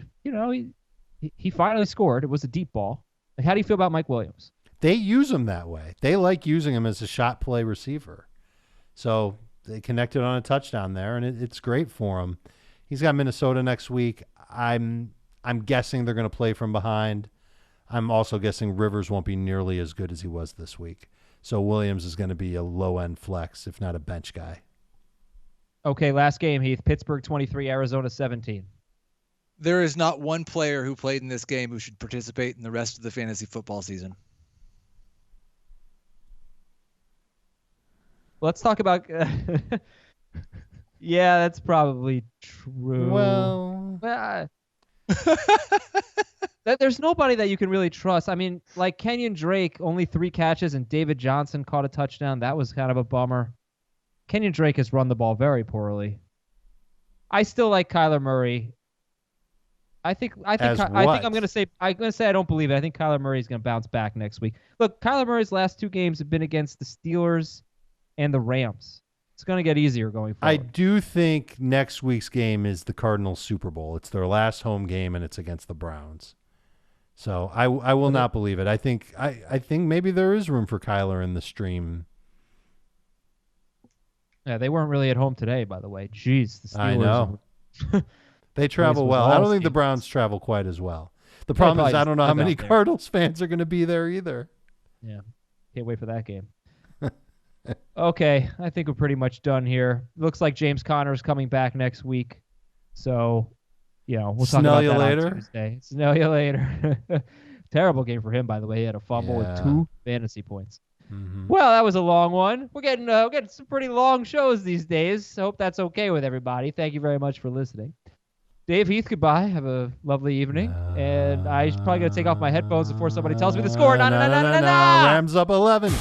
he finally scored. It was a deep ball. Like, how do you feel about Mike Williams? They use him that way. They like using him as a shot play receiver. So they connected on a touchdown there, and it's great for him. He's got Minnesota next week. I'm guessing they're going to play from behind. I'm also guessing Rivers won't be nearly as good as he was this week. So Williams is going to be a low-end flex, if not a bench guy. Okay, last game, Heath. Pittsburgh 23, Arizona 17. There is not one player who played in this game who should participate in the rest of the fantasy football season. Let's talk about... Yeah, that's probably true. Well... There's nobody that you can really trust. I mean, like Kenyan Drake, only 3 catches, and David Johnson caught a touchdown. That was kind of a bummer. Kenyan Drake has run the ball very poorly. I still like Kyler Murray. I think I'm going to say I don't believe it. I think Kyler Murray is going to bounce back next week. Look, Kyler Murray's last 2 games have been against the Steelers and the Rams. It's going to get easier going forward. I do think next week's game is the Cardinals Super Bowl. It's their last home game, and it's against the Browns. So I will not believe it. I think maybe there is room for Kyler in the stream. Yeah, they weren't really at home today, by the way. Jeez, the Steelers. I know. They travel well. I don't think the Browns travel quite as well. The problem is I don't know how many Cardinals fans are going to be there either. Yeah, can't wait for that game. Okay, I think we're pretty much done here. Looks like James Conner is coming back next week. So, we'll talk about that on Tuesday. Smell you later. Terrible game for him, by the way. He had a fumble with 2 fantasy points. Mm-hmm. Well, that was a long one. We're getting some pretty long shows these days. I hope that's okay with everybody. Thank you very much for listening. Dave, Heath, goodbye. Have a lovely evening. And I'm probably going to take off my headphones before somebody tells me the score. No. Rams up 11.